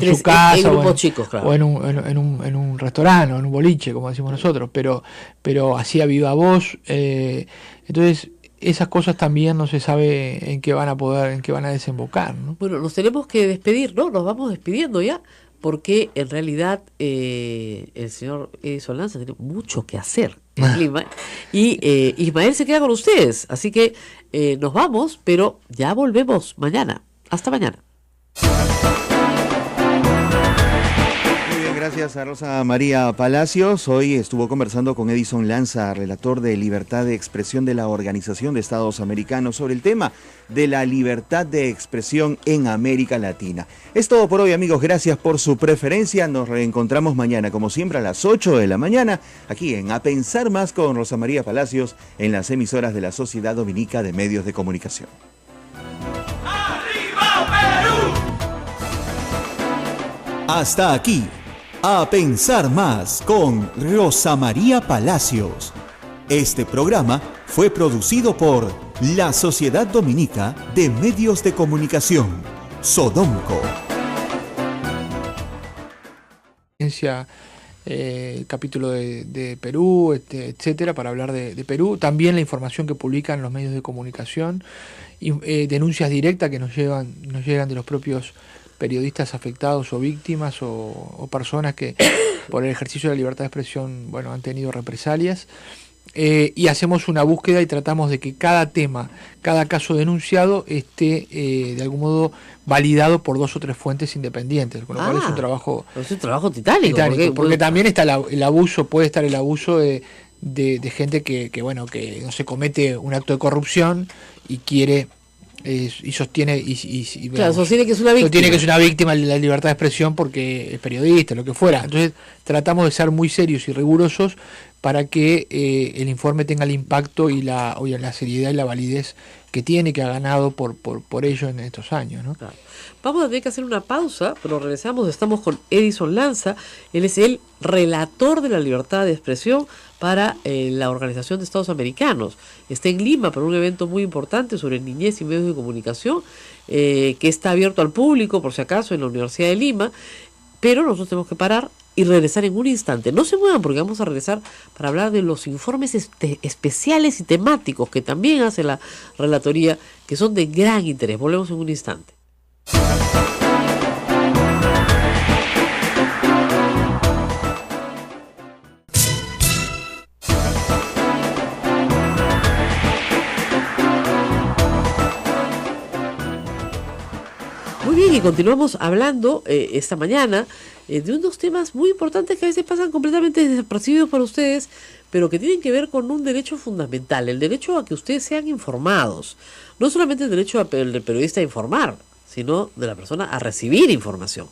su casa, en grupos chicos, claro. O en un restaurante, o en un boliche, como decimos nosotros, pero así a viva voz. Entonces, esas cosas también no se sabe en qué van a desembocar, ¿no? Bueno, nos tenemos que despedir, ¿no? Nos vamos despidiendo ya, porque en realidad el señor Edison Lanza tiene mucho que hacer en Lima, y Ismael se queda con ustedes, así que nos vamos, pero ya volvemos mañana. Hasta mañana. gracias a Rosa María Palacios. Hoy estuvo conversando con Edison Lanza, relator de libertad de expresión de la Organización de Estados Americanos, sobre el tema de la libertad de expresión en América Latina. Es todo por hoy, amigos. Gracias por su preferencia. Nos reencontramos mañana, como siempre, a las 8 de la mañana, aquí en A Pensar Más con Rosa María Palacios, en las emisoras de la Sociedad Dominica de Medios de Comunicación. Hasta aquí, A Pensar Más con Rosa María Palacios. Este programa fue producido por la Sociedad Dominica de Medios de Comunicación, Sodomco. Capítulo de Perú, etcétera, para hablar de Perú. También la información que publican los medios de comunicación, denuncias directas que nos llegan de los propios periodistas afectados o víctimas o personas que por el ejercicio de la libertad de expresión, bueno, han tenido represalias. Y hacemos una búsqueda y tratamos de que cada tema, cada caso denunciado esté de algún modo validado por 2 o 3 fuentes independientes, con lo cual es un trabajo titánico, porque también está el abuso, puede estar el abuso de gente que bueno, que no se comete un acto de corrupción y quiere y sostiene sostiene que es una víctima. Sostiene que es una víctima de la libertad de expresión porque es periodista, lo que fuera. Entonces tratamos de ser muy serios y rigurosos para que el informe tenga el impacto y la seriedad y la validez que tiene, que ha ganado por ello en estos años, ¿no? Claro. Vamos a tener que hacer una pausa, pero regresamos. Estamos con Edison Lanza. Él es el relator de la libertad de expresión para la Organización de Estados Americanos. Está en Lima para un evento muy importante sobre niñez y medios de comunicación, que está abierto al público, por si acaso, en la Universidad de Lima. Pero nosotros tenemos que parar y regresar en un instante. No se muevan, porque vamos a regresar para hablar de los informes especiales y temáticos que también hace la relatoría, que son de gran interés. Volvemos en un instante. Muy bien, y continuamos hablando esta mañana de unos temas muy importantes que a veces pasan completamente desapercibidos para ustedes, pero que tienen que ver con un derecho fundamental, el derecho a que ustedes sean informados. No solamente el derecho del periodista a informar, sino de la persona a recibir información.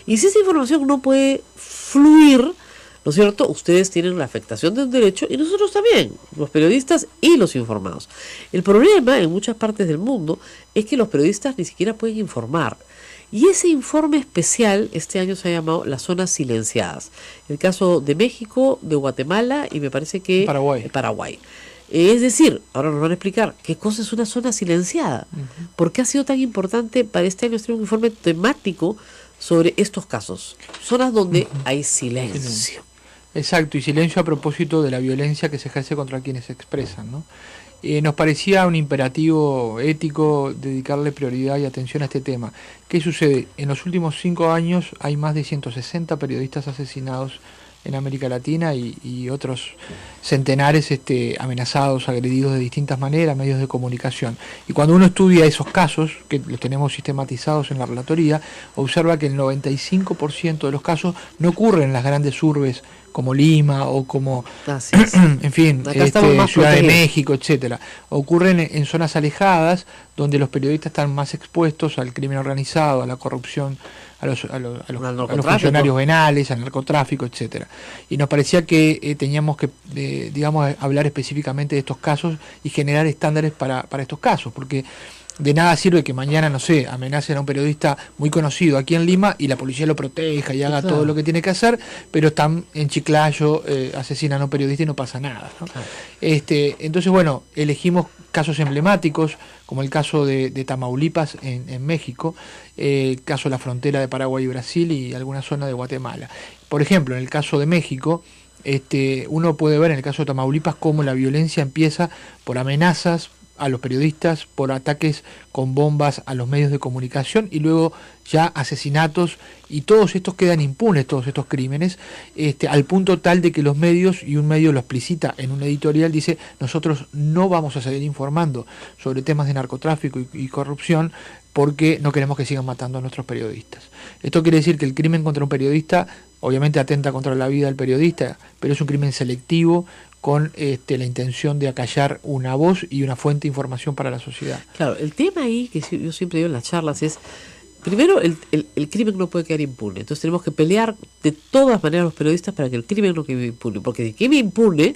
Y si esa información no puede fluir, ¿no es cierto?, ustedes tienen la afectación de un derecho, y nosotros también, los periodistas y los informados. El problema en muchas partes del mundo es que los periodistas ni siquiera pueden informar. Y ese informe especial este año se ha llamado las zonas silenciadas. El caso de México, de Guatemala y me parece que Paraguay. Es decir, ahora nos van a explicar qué cosa es una zona silenciada. ¿Por qué ha sido tan importante para este año hacer un informe temático sobre estos casos? Zonas donde hay silencio. Exacto, y silencio a propósito de la violencia que se ejerce contra quienes se expresan, ¿no? Nos parecía un imperativo ético dedicarle prioridad y atención a este tema. ¿Qué sucede? En los últimos 5 años hay más de 160 periodistas asesinados en América Latina y otros centenares amenazados, agredidos de distintas maneras, medios de comunicación. Y cuando uno estudia esos casos, que los tenemos sistematizados en la relatoría, observa que el 95% de los casos no ocurren en las grandes urbes como Lima o como, en fin, Ciudad de México, etcétera. Ocurren en zonas alejadas donde los periodistas están más expuestos al crimen organizado, a la corrupción, a los funcionarios venales, al narcotráfico, etcétera. Y nos parecía que teníamos que, hablar específicamente de estos casos y generar estándares para estos casos, porque de nada sirve que mañana, no sé, amenacen a un periodista muy conocido aquí en Lima y la policía lo proteja y haga todo lo que tiene que hacer, pero están en Chiclayo, asesinan a un periodista y no pasa nada, ¿no? Entonces, bueno, elegimos casos emblemáticos, como el caso de Tamaulipas en México, el caso de la frontera de Paraguay y Brasil y alguna zona de Guatemala. Por ejemplo, en el caso de México, uno puede ver en el caso de Tamaulipas cómo la violencia empieza por amenazas a los periodistas, por ataques con bombas a los medios de comunicación y luego ya asesinatos, y todos estos quedan impunes, todos estos crímenes, al punto tal de que los medios, y un medio lo explicita en un editorial, dice: nosotros no vamos a seguir informando sobre temas de narcotráfico y corrupción porque no queremos que sigan matando a nuestros periodistas. Esto quiere decir que el crimen contra un periodista obviamente atenta contra la vida del periodista, pero es un crimen selectivo con la intención de acallar una voz y una fuente de información para la sociedad. Claro, el tema ahí que yo siempre digo en las charlas es, primero, el crimen no puede quedar impune. Entonces tenemos que pelear de todas maneras los periodistas para que el crimen no quede impune. Porque si quede impune,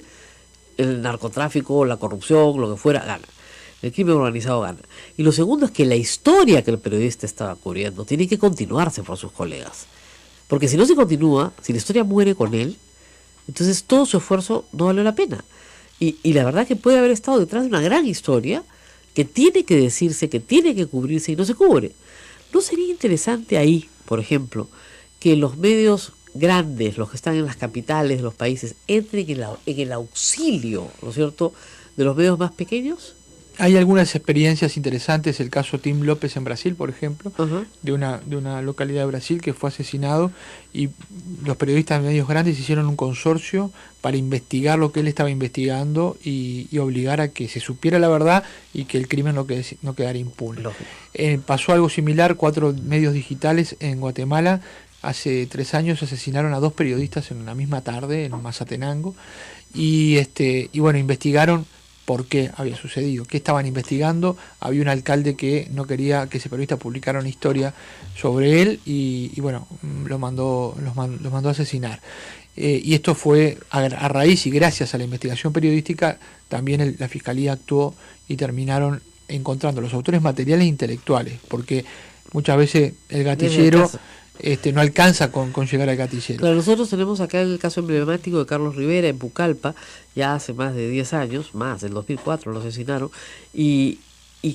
el narcotráfico, la corrupción, lo que fuera, gana. El crimen organizado gana. Y lo segundo es que la historia que el periodista estaba cubriendo tiene que continuarse por sus colegas. Porque si no se continúa, si la historia muere con él, entonces todo su esfuerzo no valió la pena. Y la verdad que puede haber estado detrás de una gran historia que tiene que decirse, que tiene que cubrirse y no se cubre. ¿No sería interesante ahí, por ejemplo, que los medios grandes, los que están en las capitales de los países, entren en el auxilio, ¿no es cierto?, de los medios más pequeños? Hay algunas experiencias interesantes, el caso Tim López en Brasil, por ejemplo, de una localidad de Brasil que fue asesinado, y los periodistas de medios grandes hicieron un consorcio para investigar lo que él estaba investigando y obligar a que se supiera la verdad y que el crimen no quedara impune. Pasó algo similar, 4 medios digitales en Guatemala, hace 3 años asesinaron a 2 periodistas en una misma tarde en Mazatenango, y bueno, investigaron por qué había sucedido, qué estaban investigando. Había un alcalde que no quería que ese periodista publicara una historia sobre él y bueno, los mandó a asesinar. Y esto fue a raíz y gracias a la investigación periodística, también la Fiscalía actuó y terminaron encontrando los autores materiales e intelectuales, porque muchas veces el gatillero no alcanza con llegar al gatillero. Claro, nosotros tenemos acá el caso emblemático de Carlos Rivera en Pucallpa, ya hace más de 10 años, más, en 2004 lo asesinaron, y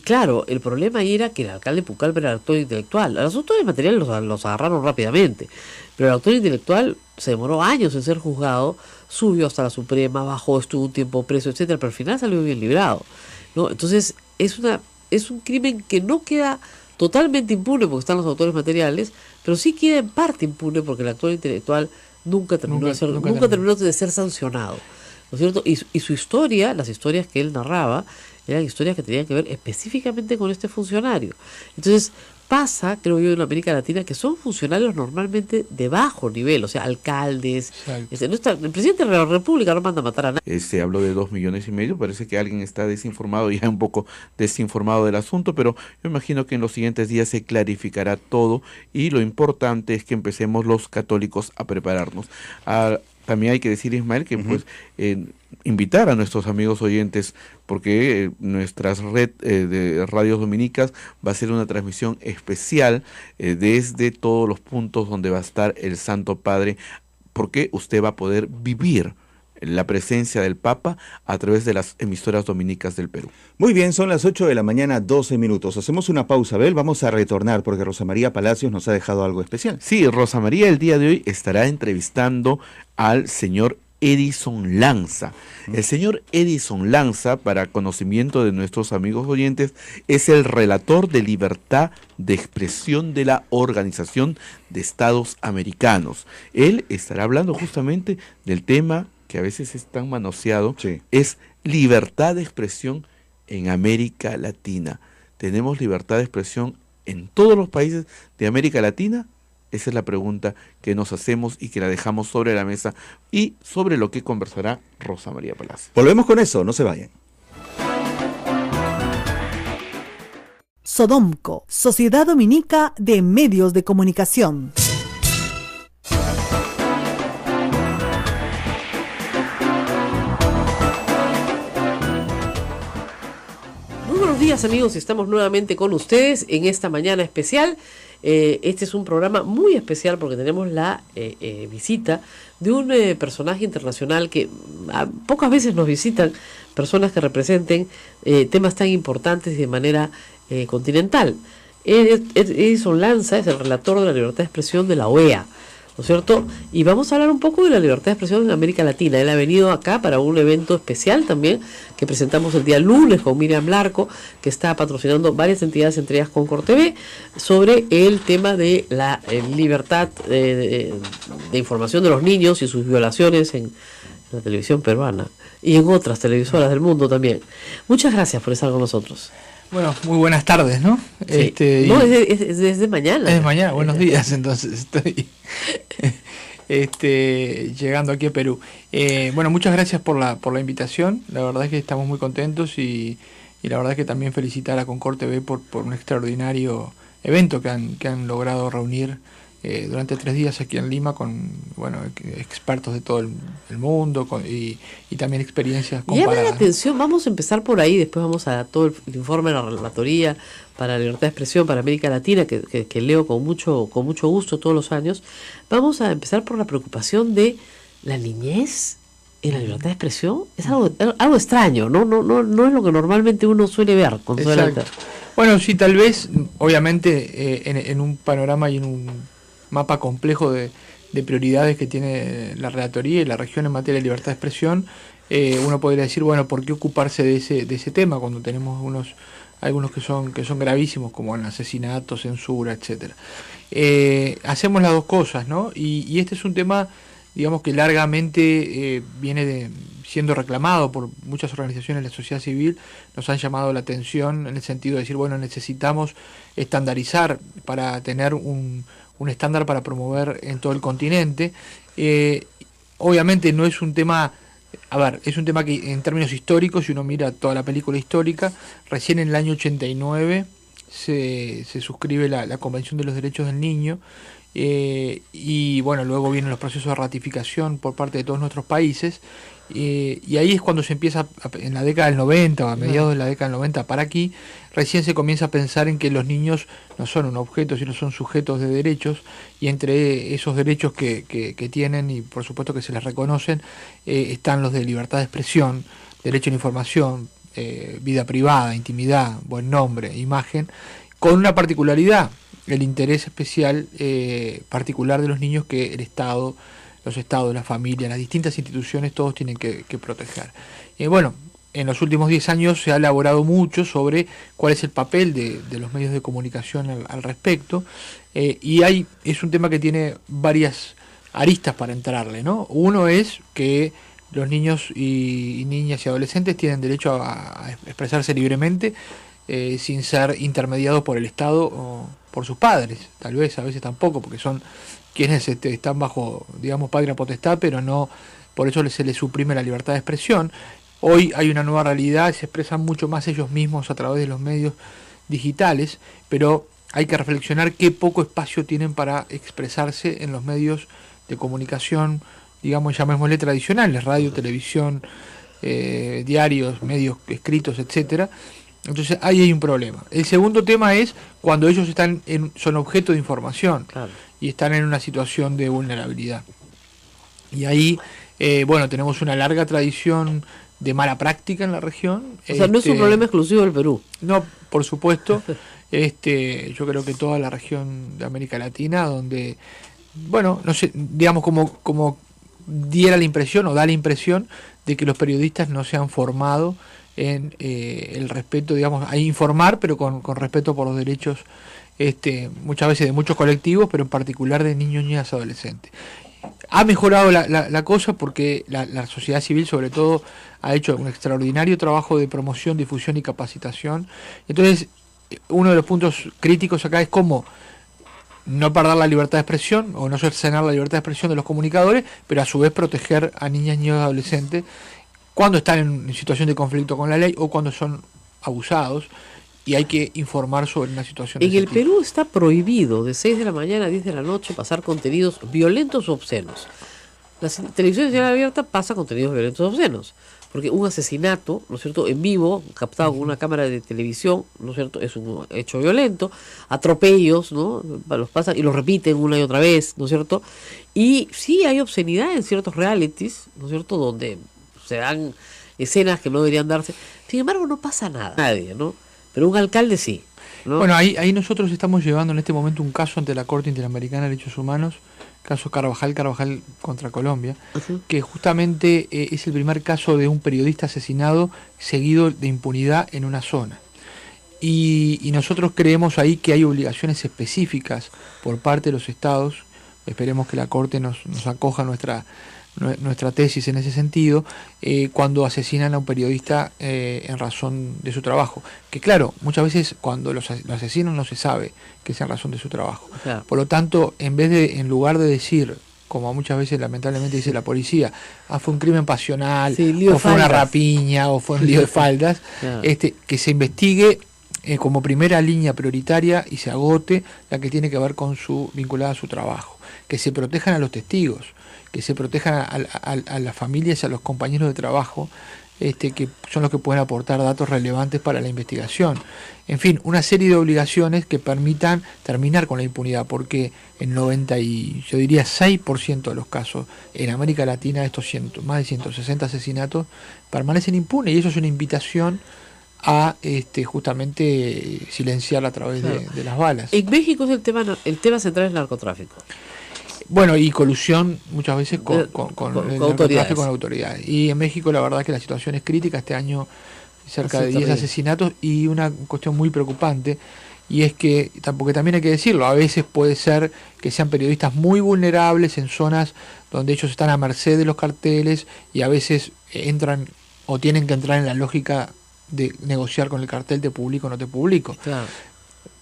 claro, el problema ahí era que el alcalde de Pucallpa era el autor intelectual. Los autores materiales los agarraron rápidamente, pero el autor intelectual se demoró años en ser juzgado, subió hasta la Suprema, bajó, estuvo un tiempo preso, etcétera, pero al final salió bien librado, ¿no? Entonces es un crimen que no queda totalmente impune porque están los autores materiales, pero sí queda en parte impune porque el actor intelectual nunca terminó de ser sancionado, ¿no es cierto? Y su historia, las historias que él narraba, eran historias que tenían que ver específicamente con este funcionario. Entonces pasa, creo yo, en América Latina, que son funcionarios normalmente de bajo nivel, o sea, alcaldes. El presidente de la República no manda a matar a nadie. Habló de 2,5 millones, parece que alguien está desinformado, ya un poco desinformado del asunto, pero yo imagino que en los siguientes días se clarificará todo, y lo importante es que empecemos los católicos a prepararnos. También hay que decir, Ismael, que invitar a nuestros amigos oyentes, porque nuestra red de radios dominicas va a ser una transmisión especial desde todos los puntos donde va a estar el Santo Padre, porque usted va a poder vivir la presencia del Papa a través de las emisoras dominicas del Perú. Muy bien, son las 8 de la mañana, 12 minutos. Hacemos una pausa, Abel, vamos a retornar porque Rosa María Palacios nos ha dejado algo especial. Sí, Rosa María el día de hoy estará entrevistando al señor Edison Lanza. El señor Edison Lanza, para conocimiento de nuestros amigos oyentes, es el relator de libertad de expresión de la Organización de Estados Americanos. Él estará hablando justamente del tema que a veces es tan manoseado, es libertad de expresión en América Latina. ¿Tenemos libertad de expresión en todos los países de América Latina? Esa es la pregunta que nos hacemos y que la dejamos sobre la mesa y sobre lo que conversará Rosa María Palacios. Volvemos con eso, no se vayan. Sodomco, Sociedad Dominica de Medios de Comunicación. Buenos días, amigos, estamos nuevamente con ustedes en esta mañana especial. Este es un programa muy especial porque tenemos la visita de un personaje internacional que pocas veces nos visitan personas que representen temas tan importantes y de manera continental. Edison Lanza es el relator de la libertad de expresión de la OEA, ¿no ¿no es cierto? Y vamos a hablar un poco de la libertad de expresión en América Latina. Él ha venido acá para un evento especial también, que presentamos el día lunes con Miriam Larco, que está patrocinando varias entidades, entre ellas Concord TV, sobre el tema de la libertad de información de los niños y sus violaciones en la televisión peruana y en otras televisoras del mundo también. Muchas gracias por estar con nosotros. Bueno, muy buenas tardes, ¿no? Sí. No, es desde mañana. Es de mañana, buenos días, entonces estoy llegando aquí a Perú. Bueno, muchas gracias por la invitación, la verdad es que estamos muy contentos y la verdad es que también felicitar a Concord TV por un extraordinario evento que han logrado reunir durante 3 días aquí en Lima con expertos de todo el mundo y también experiencias comparadas. Llama la atención, vamos a empezar por ahí, después vamos a todo el informe de la Relatoría para la Libertad de Expresión para América Latina, que leo con mucho gusto todos los años. Vamos a empezar por la preocupación de la niñez en la libertad de expresión. Es algo extraño, no es lo que normalmente uno suele ver con todo el. Bueno, sí, tal vez, obviamente, en un panorama y en un mapa complejo de prioridades que tiene la Relatoría y la región en materia de libertad de expresión, uno podría decir, bueno, ¿por qué ocuparse de ese tema cuando tenemos algunos que son gravísimos, como el asesinato, censura, etcétera? Hacemos las dos cosas, ¿no? Y este es un tema, digamos, que largamente viene siendo reclamado por muchas organizaciones de la sociedad civil. Nos han llamado la atención en el sentido de decir, bueno, necesitamos estandarizar para tener un estándar para promover en todo el continente. Obviamente no es un tema, es un tema que en términos históricos, si uno mira toda la película histórica, recién en el año 89 se suscribe la Convención de los Derechos del Niño, y bueno, luego vienen los procesos de ratificación por parte de todos nuestros países, y ahí es cuando se empieza, en la década del 90 o a mediados de la década del 90 para aquí, recién se comienza a pensar en que los niños no son un objeto, sino son sujetos de derechos, y entre esos derechos que tienen, y por supuesto que se les reconocen, están los de libertad de expresión, derecho a la información, vida privada, intimidad, buen nombre, imagen, con una particularidad, el interés especial particular de los niños que el Estado, los estados, la familia, las distintas instituciones, todos tienen que proteger. Bueno, en los últimos 10 años se ha elaborado mucho sobre cuál es el papel de los medios de comunicación al respecto, y es un tema que tiene varias aristas para entrarle, ¿no? Uno es que los niños y niñas y adolescentes tienen derecho a expresarse libremente, sin ser intermediados por el Estado o por sus padres, tal vez, a veces tampoco, porque son quienes están bajo, digamos, patria potestad, pero no, por eso se les suprime la libertad de expresión. Hoy hay una nueva realidad, se expresan mucho más ellos mismos a través de los medios digitales, pero hay que reflexionar qué poco espacio tienen para expresarse en los medios de comunicación, digamos, llamémosle tradicionales, radio, televisión, diarios, medios escritos, etcétera. Entonces ahí hay un problema. El segundo tema es cuando ellos son objeto de información, claro, y están en una situación de vulnerabilidad. Y ahí, bueno, tenemos una larga tradición de mala práctica en la región. O sea, no es un problema exclusivo del Perú. No, por supuesto. Yo creo que toda la región de América Latina, donde, bueno, no sé, digamos, como diera la impresión o da la impresión de que los periodistas no se han formado en el respeto, digamos, a informar, pero con respeto por los derechos, muchas veces de muchos colectivos, pero en particular de niños, niñas, adolescentes. Ha mejorado la cosa porque la sociedad civil, sobre todo, ha hecho un extraordinario trabajo de promoción, difusión y capacitación. Entonces, uno de los puntos críticos acá es cómo no perder la libertad de expresión o no cercenar la libertad de expresión de los comunicadores, pero a su vez proteger a niñas, niños y adolescentes cuando están en situación de conflicto con la ley o cuando son abusados, y hay que informar sobre una situación de ese tipo. En el Perú está prohibido de 6 de la mañana a 10 de la noche pasar contenidos violentos o obscenos. La televisión nacional abierta pasa contenidos violentos o obscenos, porque un asesinato, ¿no es cierto?, en vivo, captado con una cámara de televisión, ¿no es cierto?, es un hecho violento. Atropellos, ¿no?, los pasan y los repiten una y otra vez, ¿no es cierto? Y sí hay obscenidad en ciertos realities, ¿no es cierto?, donde se dan escenas que no deberían darse. Sin embargo, no pasa nada. Nadie, ¿no? Pero un alcalde sí, ¿no? Bueno, ahí nosotros estamos llevando en este momento un caso ante la Corte Interamericana de Derechos Humanos, caso Carvajal contra Colombia, que justamente es el primer caso de un periodista asesinado seguido de impunidad en una zona. Y nosotros creemos ahí que hay obligaciones específicas por parte de los estados. Esperemos que la Corte nos acoja nuestra tesis en ese sentido, cuando asesinan a un periodista en razón de su trabajo. Que claro, muchas veces cuando lo asesinan no se sabe que es en razón de su trabajo. Claro. Por lo tanto, en lugar de decir, como muchas veces lamentablemente dice la policía, fue un crimen pasional, o fue una rapiña, o fue un lío de faldas, claro, que se investigue como primera línea prioritaria y se agote la que tiene que ver con vinculada a su trabajo, que se protejan a los testigos, que se protejan a las familias y a los compañeros de trabajo, que son los que pueden aportar datos relevantes para la investigación. En fin, una serie de obligaciones que permitan terminar con la impunidad, porque en 96% de los casos en América Latina, estos más de 160 asesinatos permanecen impunes, y eso es una invitación a justamente silenciar a través de las balas. En México es el tema central es el narcotráfico. Bueno, y colusión muchas veces con autoridades. Con autoridades. Y en México la verdad que la situación es crítica. Este año cerca de 10 asesinatos, y una cuestión muy preocupante, y es que, porque también hay que decirlo, a veces puede ser que sean periodistas muy vulnerables en zonas donde ellos están a merced de los carteles, y a veces entran o tienen que entrar en la lógica de negociar con el cartel, te publico o no te publico. Claro.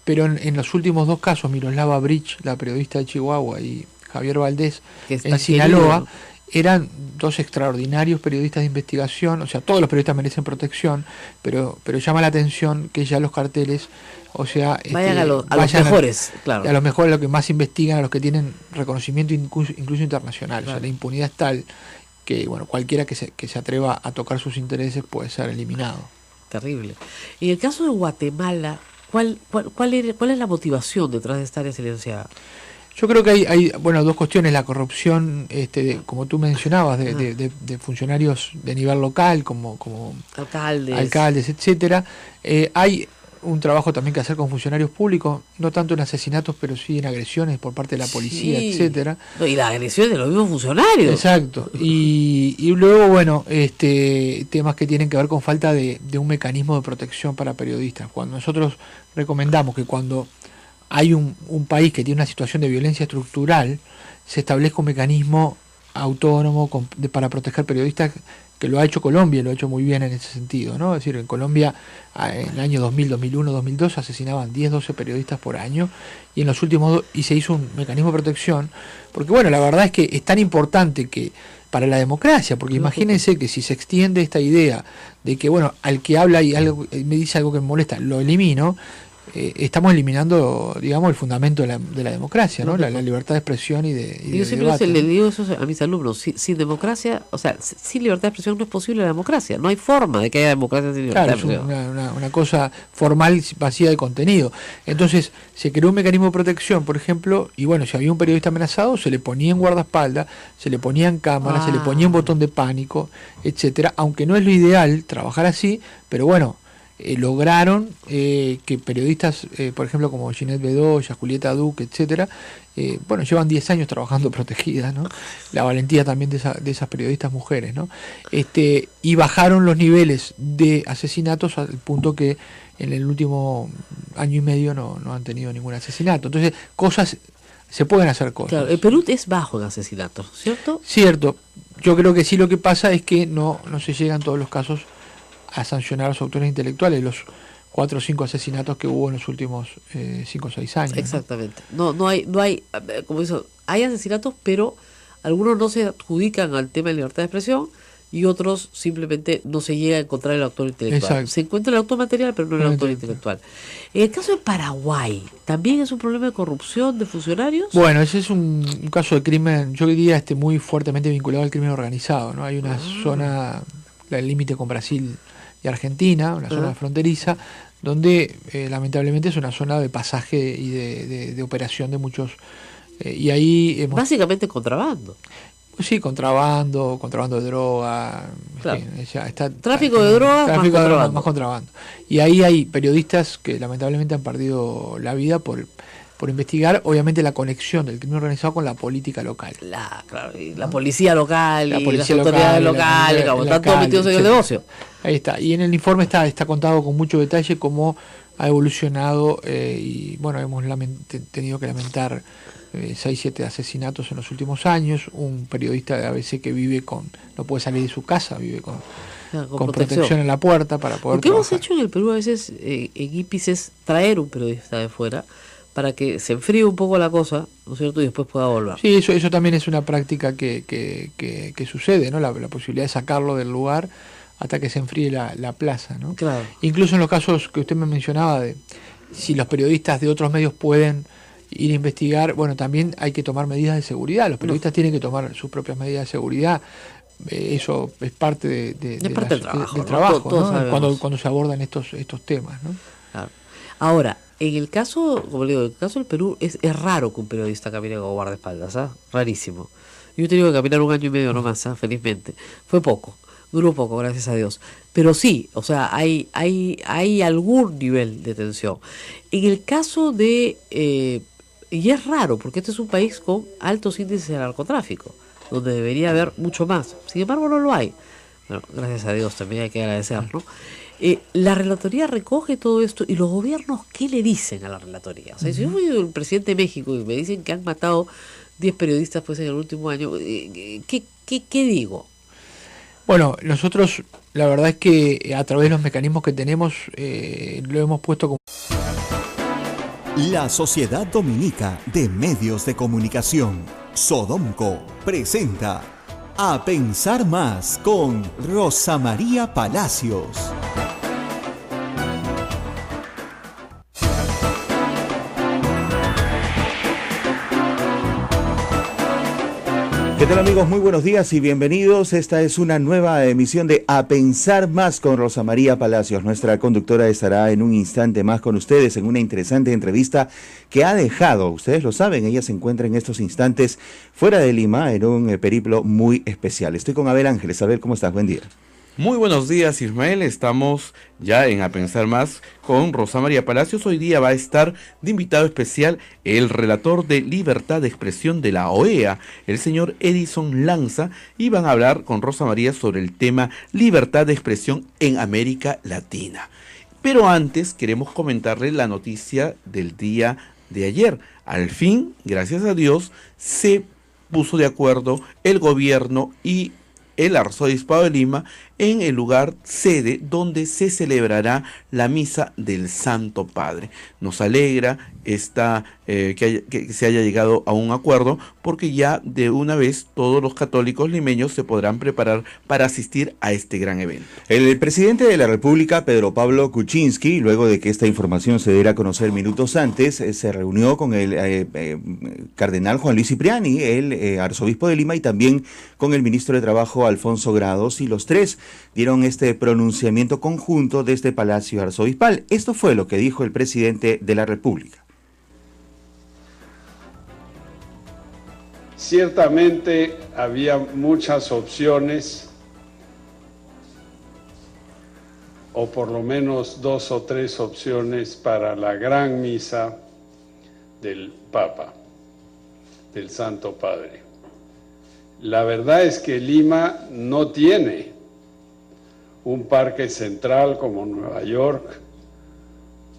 Pero en los últimos dos casos, Miroslava Bridge, la periodista de Chihuahua, y Javier Valdés en Sinaloa, eran dos extraordinarios periodistas de investigación. O sea, todos los periodistas merecen protección, pero llama la atención que ya los carteles, o sea, vayan a los mejores, claro, a los mejores, a los que más investigan, a los que tienen reconocimiento incluso internacional. Claro. O sea, la impunidad es tal que, bueno, cualquiera que se atreva a tocar sus intereses puede ser eliminado. Terrible. En el caso de Guatemala, ¿cuál es la motivación detrás de esta área silenciada? Yo creo que hay dos cuestiones: la corrupción, como tú mencionabas, de funcionarios de nivel local, como alcaldes, etcétera. Hay un trabajo también que hacer con funcionarios públicos, no tanto en asesinatos, pero sí en agresiones por parte de la policía, etcétera. Y las agresiones de los mismos funcionarios. Exacto. Y luego, bueno, temas que tienen que ver con falta de un mecanismo de protección para periodistas. Cuando nosotros recomendamos que cuando hay un país que tiene una situación de violencia estructural, se establezca un mecanismo autónomo para proteger periodistas, que lo ha hecho Colombia, y lo ha hecho muy bien en ese sentido, ¿no? Es decir, en Colombia en el año 2000, 2001, 2002 asesinaban 10, 12 periodistas por año, y en los últimos y se hizo un mecanismo de protección, porque bueno, la verdad es que es tan importante que para la democracia, porque imagínense que si se extiende esta idea de que, bueno, al que habla y me dice algo que me molesta, lo elimino, estamos eliminando, digamos, el fundamento de la democracia, ¿no? La libertad de expresión y de yo siempre debate, le digo eso a mis alumnos: sin democracia, o sea, sin libertad de expresión no es posible la democracia. No hay forma de que haya democracia sin libertad de expresión. Es una cosa formal vacía de contenido. Entonces se creó un mecanismo de protección, por ejemplo, y bueno, si había un periodista amenazado, se le ponía en guardaespaldas, se le ponía en cámara, se le ponía un botón de pánico, etcétera. Aunque no es lo ideal trabajar así, pero bueno, lograron que periodistas, por ejemplo, como Ginette Bedoya, Julieta Duque, etcétera, llevan 10 años trabajando protegidas, ¿no? La valentía también de esas periodistas mujeres, ¿no? Y bajaron los niveles de asesinatos al punto que en el último año y medio no han tenido ningún asesinato. Entonces, se pueden hacer cosas. Claro, el Perú es bajo en asesinatos, ¿cierto? Cierto. Yo creo que sí. Lo que pasa es que no se llegan todos los casos a sancionar a los autores intelectuales, los 4 o 5 asesinatos que hubo en los últimos 5 o 6 años. Exactamente. No hay, como dice, hay asesinatos, pero algunos no se adjudican al tema de libertad de expresión, y otros simplemente no se llega a encontrar el autor intelectual. Exacto. Se encuentra el autor material, pero no el autor intelectual. En el caso de Paraguay, ¿también es un problema de corrupción de funcionarios? Bueno, ese es un caso de crimen, yo diría, muy fuertemente vinculado al crimen organizado, ¿no? Hay una zona, el límite con Brasil y Argentina, una zona fronteriza, donde lamentablemente es una zona de pasaje y de operación de muchos, y ahí básicamente contrabando. Sí, contrabando de droga, claro. Tráfico de drogas más contrabando. Y ahí hay periodistas que lamentablemente han perdido la vida por investigar, obviamente la conexión del crimen organizado con la política local. Claro, y la policía local, La y policía las autoridades local, locales, como están todos metidos en el negocio. Ahí está. Y en el informe está contado con mucho detalle cómo ha evolucionado y bueno, hemos tenido que lamentar 6-7 asesinatos en los últimos años. Un periodista de ABC que no puede salir de su casa, vive con protección en la puerta para poder Lo que trabajar. hemos hecho en el Perú a veces en IPIS es traer un periodista de fuera para que se enfríe un poco la cosa, ¿no es cierto?, y después pueda volver. Sí, eso también es una práctica que sucede, ¿no? La posibilidad de sacarlo del lugar hasta que se enfríe la plaza, ¿no? Claro. Incluso en los casos que usted me mencionaba de si los periodistas de otros medios pueden ir a investigar, bueno, también hay que tomar medidas de seguridad. Los periodistas tienen que tomar sus propias medidas de seguridad. Eso es parte del trabajo, ¿no? Cuando se abordan estos temas, ¿no? Claro. Ahora, en el caso, como le digo, en el caso del Perú es raro que un periodista camine con guardaespaldas, ¿ah? Rarísimo. Yo he tenido que caminar 1 año y medio nomás, felizmente. Fue poco, duró poco, gracias a Dios. Pero sí, o sea, hay algún nivel de tensión. En el caso de... y es raro, porque este es un país con altos índices de narcotráfico, donde debería haber mucho más. Sin embargo, no lo hay. Bueno, gracias a Dios también hay que agradecer, ¿no? La relatoría recoge todo esto y los gobiernos, ¿qué le dicen a la relatoría? O sea, si yo fui el presidente de México y me dicen que han matado 10 periodistas pues en el último año, ¿qué digo? Bueno, nosotros la verdad es que a través de los mecanismos que tenemos lo hemos puesto como... La Sociedad Dominica de Medios de Comunicación, Sodomco, presenta A Pensar Más con Rosa María Palacios. ¿Qué tal, amigos? Muy buenos días y bienvenidos. Esta es una nueva emisión de A Pensar Más con Rosa María Palacios. Nuestra conductora estará en un instante más con ustedes en una interesante entrevista que ha dejado, ustedes lo saben, ella se encuentra en estos instantes fuera de Lima en un periplo muy especial. Estoy con Abel Ángeles. Abel, ¿cómo estás? Buen día. Muy buenos días, Ismael. Estamos ya en A Pensar Más con Rosa María Palacios. Hoy día va a estar de invitado especial el relator de libertad de expresión de la OEA, el señor Edison Lanza, y van a hablar con Rosa María sobre el tema libertad de expresión en América Latina. Pero antes queremos comentarle la noticia del día de ayer. Al fin, gracias a Dios, se puso de acuerdo el gobierno y el Arzobispado de Lima en el lugar sede donde se celebrará la misa del Santo Padre. Nos alegra que se haya llegado a un acuerdo, porque ya de una vez todos los católicos limeños se podrán preparar para asistir a este gran evento. El presidente de la República, Pedro Pablo Kuczynski, luego de que esta información se diera a conocer minutos antes, se reunió con el cardenal Juan Luis Cipriani, el arzobispo de Lima, y también con el ministro de Trabajo, Alfonso Grados, y los tres dieron este pronunciamiento conjunto desde Palacio Arzobispal. Esto fue lo que dijo el presidente de la República. Ciertamente había muchas opciones, o por lo menos 2 o 3 opciones para la gran misa del Papa, del Santo Padre. La verdad es que Lima no tiene un parque central como Nueva York,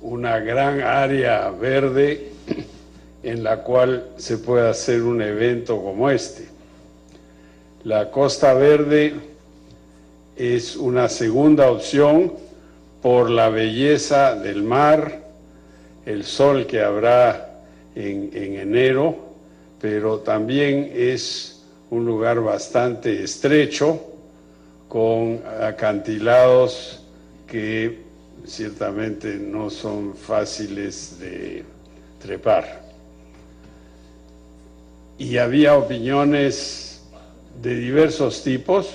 una gran área verde en la cual se puede hacer un evento como este. La Costa Verde es una segunda opción por la belleza del mar, el sol que habrá en enero, pero también es un lugar bastante estrecho, con acantilados que ciertamente no son fáciles de trepar. Y había opiniones de diversos tipos.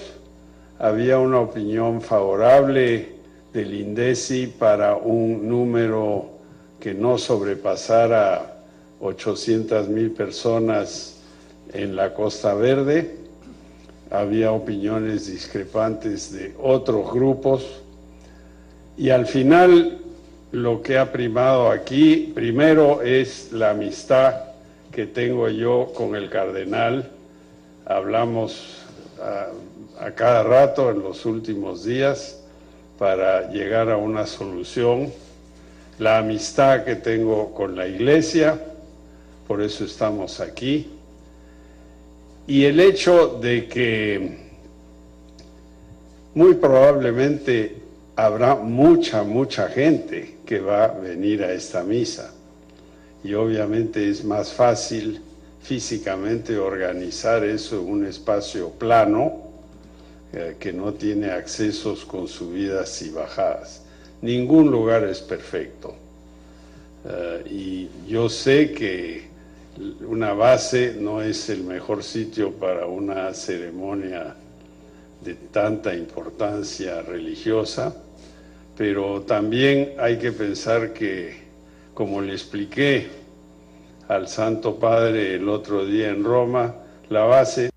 Había una opinión favorable del INDECI para un número que no sobrepasara 800,000 personas en la Costa Verde. Había opiniones discrepantes de otros grupos. Y al final lo que ha primado aquí, primero, es la amistad que tengo yo con el cardenal. Hablamos a cada rato en los últimos días para llegar a una solución. La amistad que tengo con la Iglesia, por eso estamos aquí. Y el hecho de que muy probablemente habrá mucha gente que va a venir a esta misa. Y obviamente es más fácil físicamente organizar eso en un espacio plano que no tiene accesos con subidas y bajadas. Ningún lugar es perfecto. Y yo sé que una base no es el mejor sitio para una ceremonia de tanta importancia religiosa, pero también hay que pensar que, como le expliqué al Santo Padre el otro día en Roma, la base...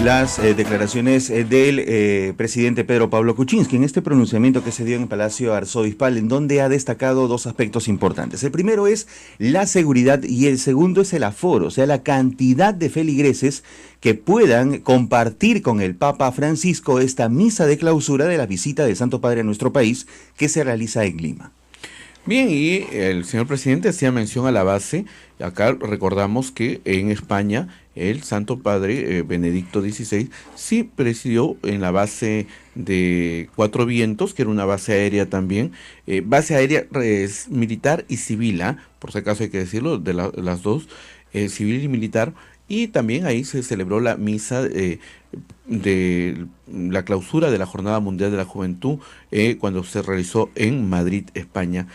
Las declaraciones del presidente Pedro Pablo Kuczynski en este pronunciamiento que se dio en el Palacio Arzobispal, en donde ha destacado dos aspectos importantes. El primero es la seguridad y el segundo es el aforo, o sea, la cantidad de feligreses que puedan compartir con el Papa Francisco esta misa de clausura de la visita del Santo Padre a nuestro país que se realiza en Lima. Bien, y el señor presidente hacía mención a la base. Acá recordamos que en España el Santo Padre Benedicto XVI sí presidió en la base de Cuatro Vientos, que era una base aérea también, base aérea militar y civil, por si acaso hay que decirlo, de las dos, civil y militar, y también ahí se celebró la misa de la clausura de la Jornada Mundial de la Juventud cuando se realizó en Madrid, España.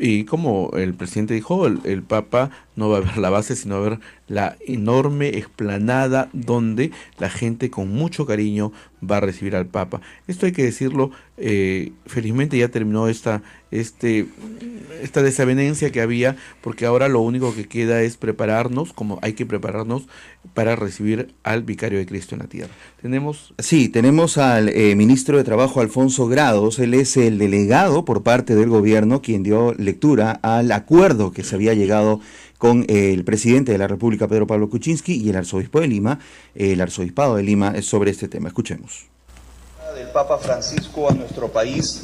Y como el presidente dijo, el Papa no va a ver la base, sino va a ver la enorme explanada donde la gente con mucho cariño va a recibir al Papa. Esto hay que decirlo, felizmente ya terminó esta desavenencia que había, porque ahora lo único que queda es prepararnos, como hay que prepararnos para recibir al Vicario de Cristo en la tierra. Tenemos al ministro de Trabajo, Alfonso Grados. Él es el delegado por parte del gobierno quien dio lectura al acuerdo que se había llegado con el presidente de la República, Pedro Pablo Kuczynski, y el arzobispado de Lima sobre este tema. Escuchemos. Del Papa Francisco a nuestro país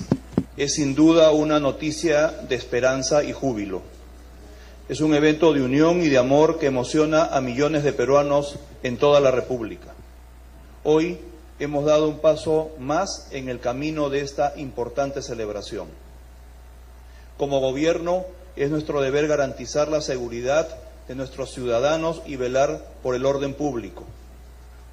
es sin duda una noticia de esperanza y júbilo. Es un evento de unión y de amor que emociona a millones de peruanos en toda la República. Hoy hemos dado un paso más en el camino de esta importante celebración. Como gobierno, es nuestro deber garantizar la seguridad de nuestros ciudadanos y velar por el orden público.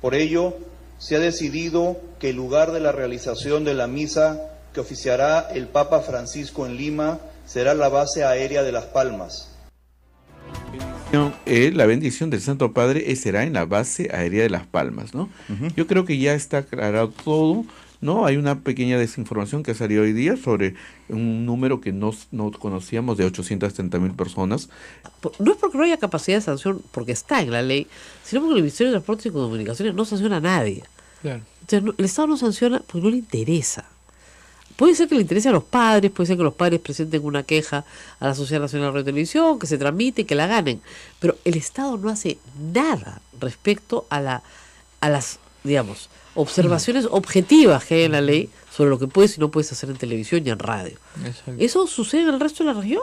Por ello, se ha decidido que el lugar de la realización de la misa que oficiará el Papa Francisco en Lima será la base aérea de Las Palmas. La bendición del Santo Padre será en la base aérea de Las Palmas, ¿no? Uh-huh. Yo creo que ya está aclarado todo, ¿no? Hay una pequeña desinformación que salió hoy día sobre un número que no conocíamos de 830,000 personas. No es porque no haya capacidad de sanción, porque está en la ley, sino porque el Ministerio de Transportes y Comunicaciones no sanciona a nadie. Claro. O sea, el Estado no sanciona porque no le interesa. Puede ser que le interese a los padres, puede ser que los padres presenten una queja a la Sociedad Nacional de Radio y Televisión, que se tramite y que la ganen, pero el Estado no hace nada respecto a las, digamos, observaciones objetivas que hay en la ley sobre lo que puedes y no puedes hacer en televisión y en radio. Exacto. ¿Eso sucede en el resto de la región?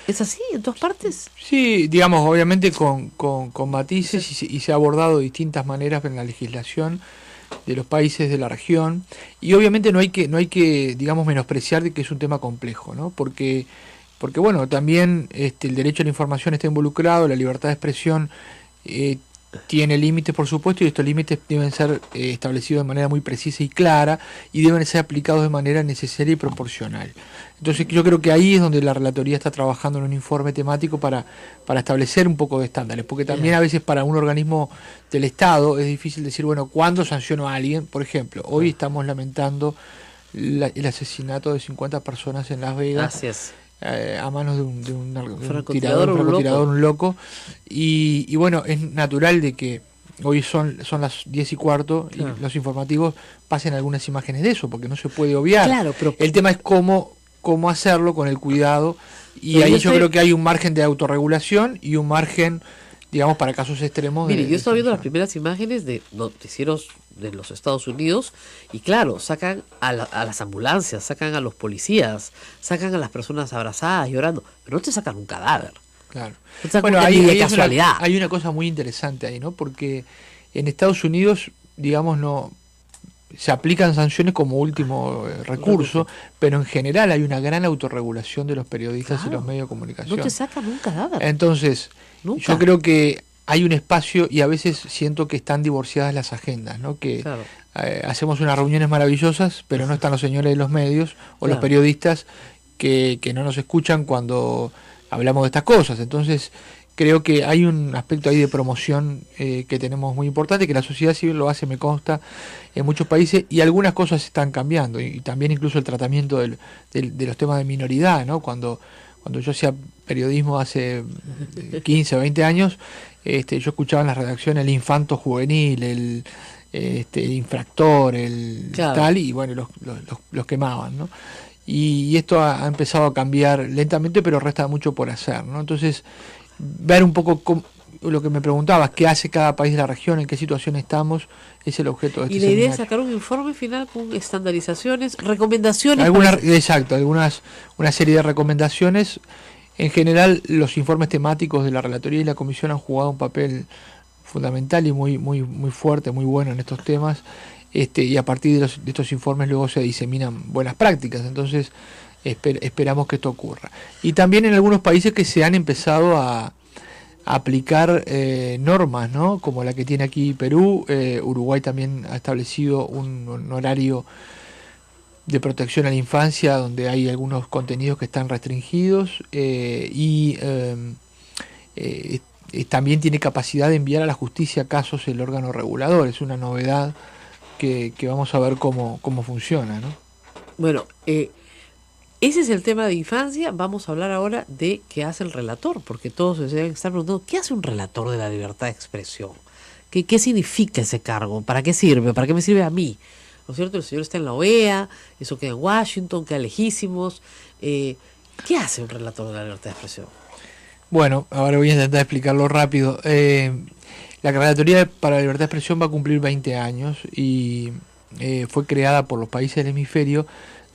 ¿Es así en todas partes? Sí, digamos, obviamente con matices y se ha abordado de distintas maneras en la legislación de los países de la región, y obviamente no hay que digamos menospreciar de que es un tema complejo, ¿no? Porque bueno, también el derecho a la información está involucrado, la libertad de expresión tiene límites, por supuesto, y estos límites deben ser establecidos de manera muy precisa y clara, y deben ser aplicados de manera necesaria y proporcional. Entonces yo creo que ahí es donde la Relatoría está trabajando en un informe temático para establecer un poco de estándares, porque también a veces para un organismo del Estado es difícil decir, bueno, ¿cuándo sanciono a alguien? Por ejemplo, hoy estamos lamentando el asesinato de 50 personas en Las Vegas. Gracias. A manos de un francotirador, un loco, y bueno, es natural de que hoy son las 10:15 y los informativos pasen algunas imágenes de eso, porque no se puede obviar. Claro, pero el tema es cómo cómo hacerlo con el cuidado, y Pero ahí yo creo que hay un margen de autorregulación y un margen, digamos, para casos extremos. Mire, yo estaba viendo las primeras imágenes de noticieros de los Estados Unidos y claro, sacan a las ambulancias, sacan a los policías, sacan a las personas abrazadas, llorando, pero no te sacan un cadáver. Claro. No te sacan Bueno, ni de ahí casualidad. hay una cosa muy interesante ahí, ¿no? Porque en Estados Unidos, digamos, no se aplican sanciones como último recurso, pero en general hay una gran autorregulación de los periodistas y los medios de comunicación. No te sacan un cadáver. Entonces, Nunca. yo creo que hay un espacio, y a veces siento que están divorciadas las agendas, ¿no? Que Claro. hacemos unas reuniones maravillosas, pero no están los señores de los medios o los Claro. periodistas que no nos escuchan cuando hablamos de estas cosas. Entonces, creo que hay un aspecto ahí de promoción que tenemos muy importante, que la sociedad civil lo hace, me consta, en muchos países, y algunas cosas están cambiando, y también incluso el tratamiento de los temas de minoridad, ¿no? Cuando yo hacía periodismo hace 15 o 20 años, yo escuchaba en las redacciones el infanto juvenil, el infractor, el Claro. tal, y bueno, los quemaban, ¿no? Y esto ha empezado a cambiar lentamente, pero resta mucho por hacer, ¿no? Entonces, ver un poco lo que me preguntabas, qué hace cada país de la región, en qué situación estamos, es el objeto de este Y la idea es seminario. sacar un informe final con estandarizaciones, recomendaciones. Exacto, una serie de recomendaciones. En general, los informes temáticos de la Relatoría y la Comisión han jugado un papel fundamental y muy fuerte, muy bueno en estos temas, y a partir de estos informes luego se diseminan buenas prácticas. Entonces, esperamos que esto ocurra. Y también en algunos países que se han empezado a aplicar normas, ¿no? Como la que tiene aquí Perú. Uruguay también ha establecido un horario de protección a la infancia donde hay algunos contenidos que están restringidos, y también tiene capacidad de enviar a la justicia casos el órgano regulador. Es una novedad que vamos a ver cómo funciona, ¿no? Bueno, ese es el tema de infancia. Vamos a hablar ahora de qué hace el relator, porque todos se deben estar preguntando, ¿qué hace un relator de la libertad de expresión? ¿Qué significa ese cargo? ¿Para qué sirve? ¿Para qué me sirve a mí? ¿No es cierto? El señor está en la OEA, eso queda en Washington, queda lejísimos. ¿Qué hace un relator de la libertad de expresión? Bueno, ahora voy a intentar explicarlo rápido. La Relatoría para la Libertad de Expresión va a cumplir 20 años y fue creada por los países del hemisferio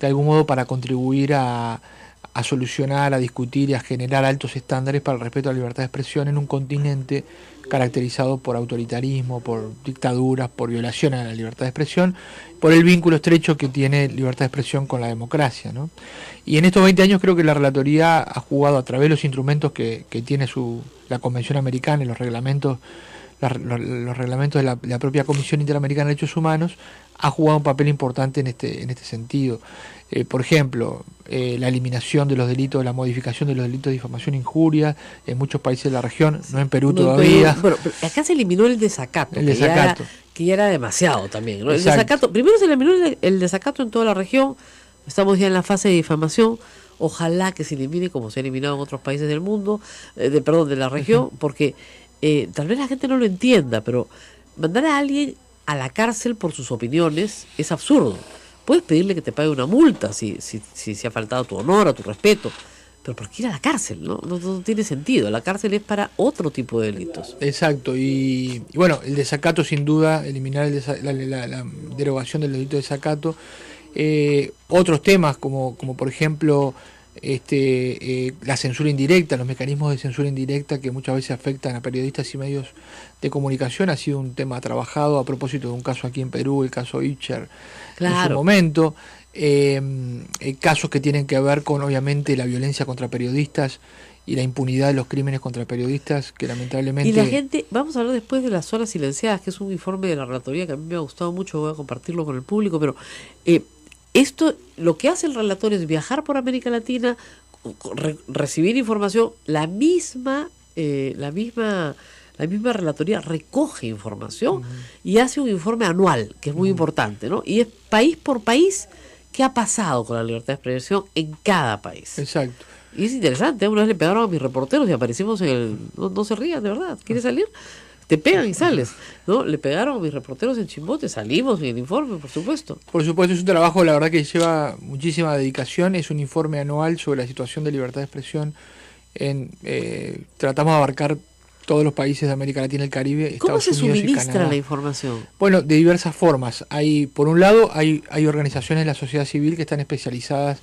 de algún modo para contribuir a solucionar, a discutir y a generar altos estándares para el respeto a la libertad de expresión en un continente caracterizado por autoritarismo, por dictaduras, por violación a la libertad de expresión, por el vínculo estrecho que tiene libertad de expresión con la democracia, ¿no? Y en estos 20 años creo que la Relatoría ha jugado, a través de los instrumentos que tiene la Convención Americana y los reglamentos de la propia Comisión Interamericana de Derechos Humanos, ha jugado un papel importante en este sentido. Por ejemplo, la eliminación de los delitos, la modificación de los delitos de difamación e injuria en muchos países de la región, no en Perú todavía. Bueno, pero acá se eliminó el desacato. Que ya era demasiado también, ¿no? El desacato, primero se eliminó el desacato en toda la región. Estamos ya en la fase de difamación. Ojalá que se elimine como se ha eliminado en otros países del mundo, de la región, porque tal vez la gente no lo entienda, pero mandar a alguien a la cárcel por sus opiniones es absurdo. Puedes pedirle que te pague una multa si ha faltado a tu honor, a tu respeto, pero ¿por qué ir a la cárcel? No tiene sentido. La cárcel es para otro tipo de delitos. Exacto, y bueno, el desacato sin duda, eliminar la derogación del delito de desacato. Otros temas como por ejemplo la censura indirecta, los mecanismos de censura indirecta que muchas veces afectan a periodistas y medios de comunicación, ha sido un tema trabajado a propósito de un caso aquí en Perú, el caso Itcher, en su momento. Casos que tienen que ver con obviamente la violencia contra periodistas y la impunidad de los crímenes contra periodistas, que lamentablemente... Y la gente, vamos a hablar después de las zonas silenciadas, que es un informe de la Relatoría que a mí me ha gustado mucho, voy a compartirlo con el público, pero esto, lo que hace el relator es viajar por América Latina, recibir información, la misma relatoría recoge información y hace un informe anual, que es muy importante, ¿no? Y es país por país qué ha pasado con la libertad de expresión en cada país. Exacto. Y es interesante, una vez le pegaron a mis reporteros y aparecimos en el... No se rían, de verdad. ¿Quiere salir? te pegan y sales, ¿no? Le pegaron a mis reporteros en Chimbote, salimos en el informe, por supuesto. Por supuesto, es un trabajo, la verdad, que lleva muchísima dedicación. Es un informe anual sobre la situación de libertad de expresión. Tratamos de abarcar todos los países de América Latina y el Caribe, ¿Cómo Estados se Unidos y suministra Canadá. la información? Bueno, de diversas formas. Por un lado, hay organizaciones de la sociedad civil que están especializadas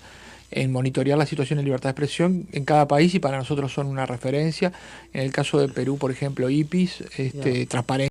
en monitorear la situación de libertad de expresión en cada país y para nosotros son una referencia. En el caso de Perú, por ejemplo, IPIS, Transparencia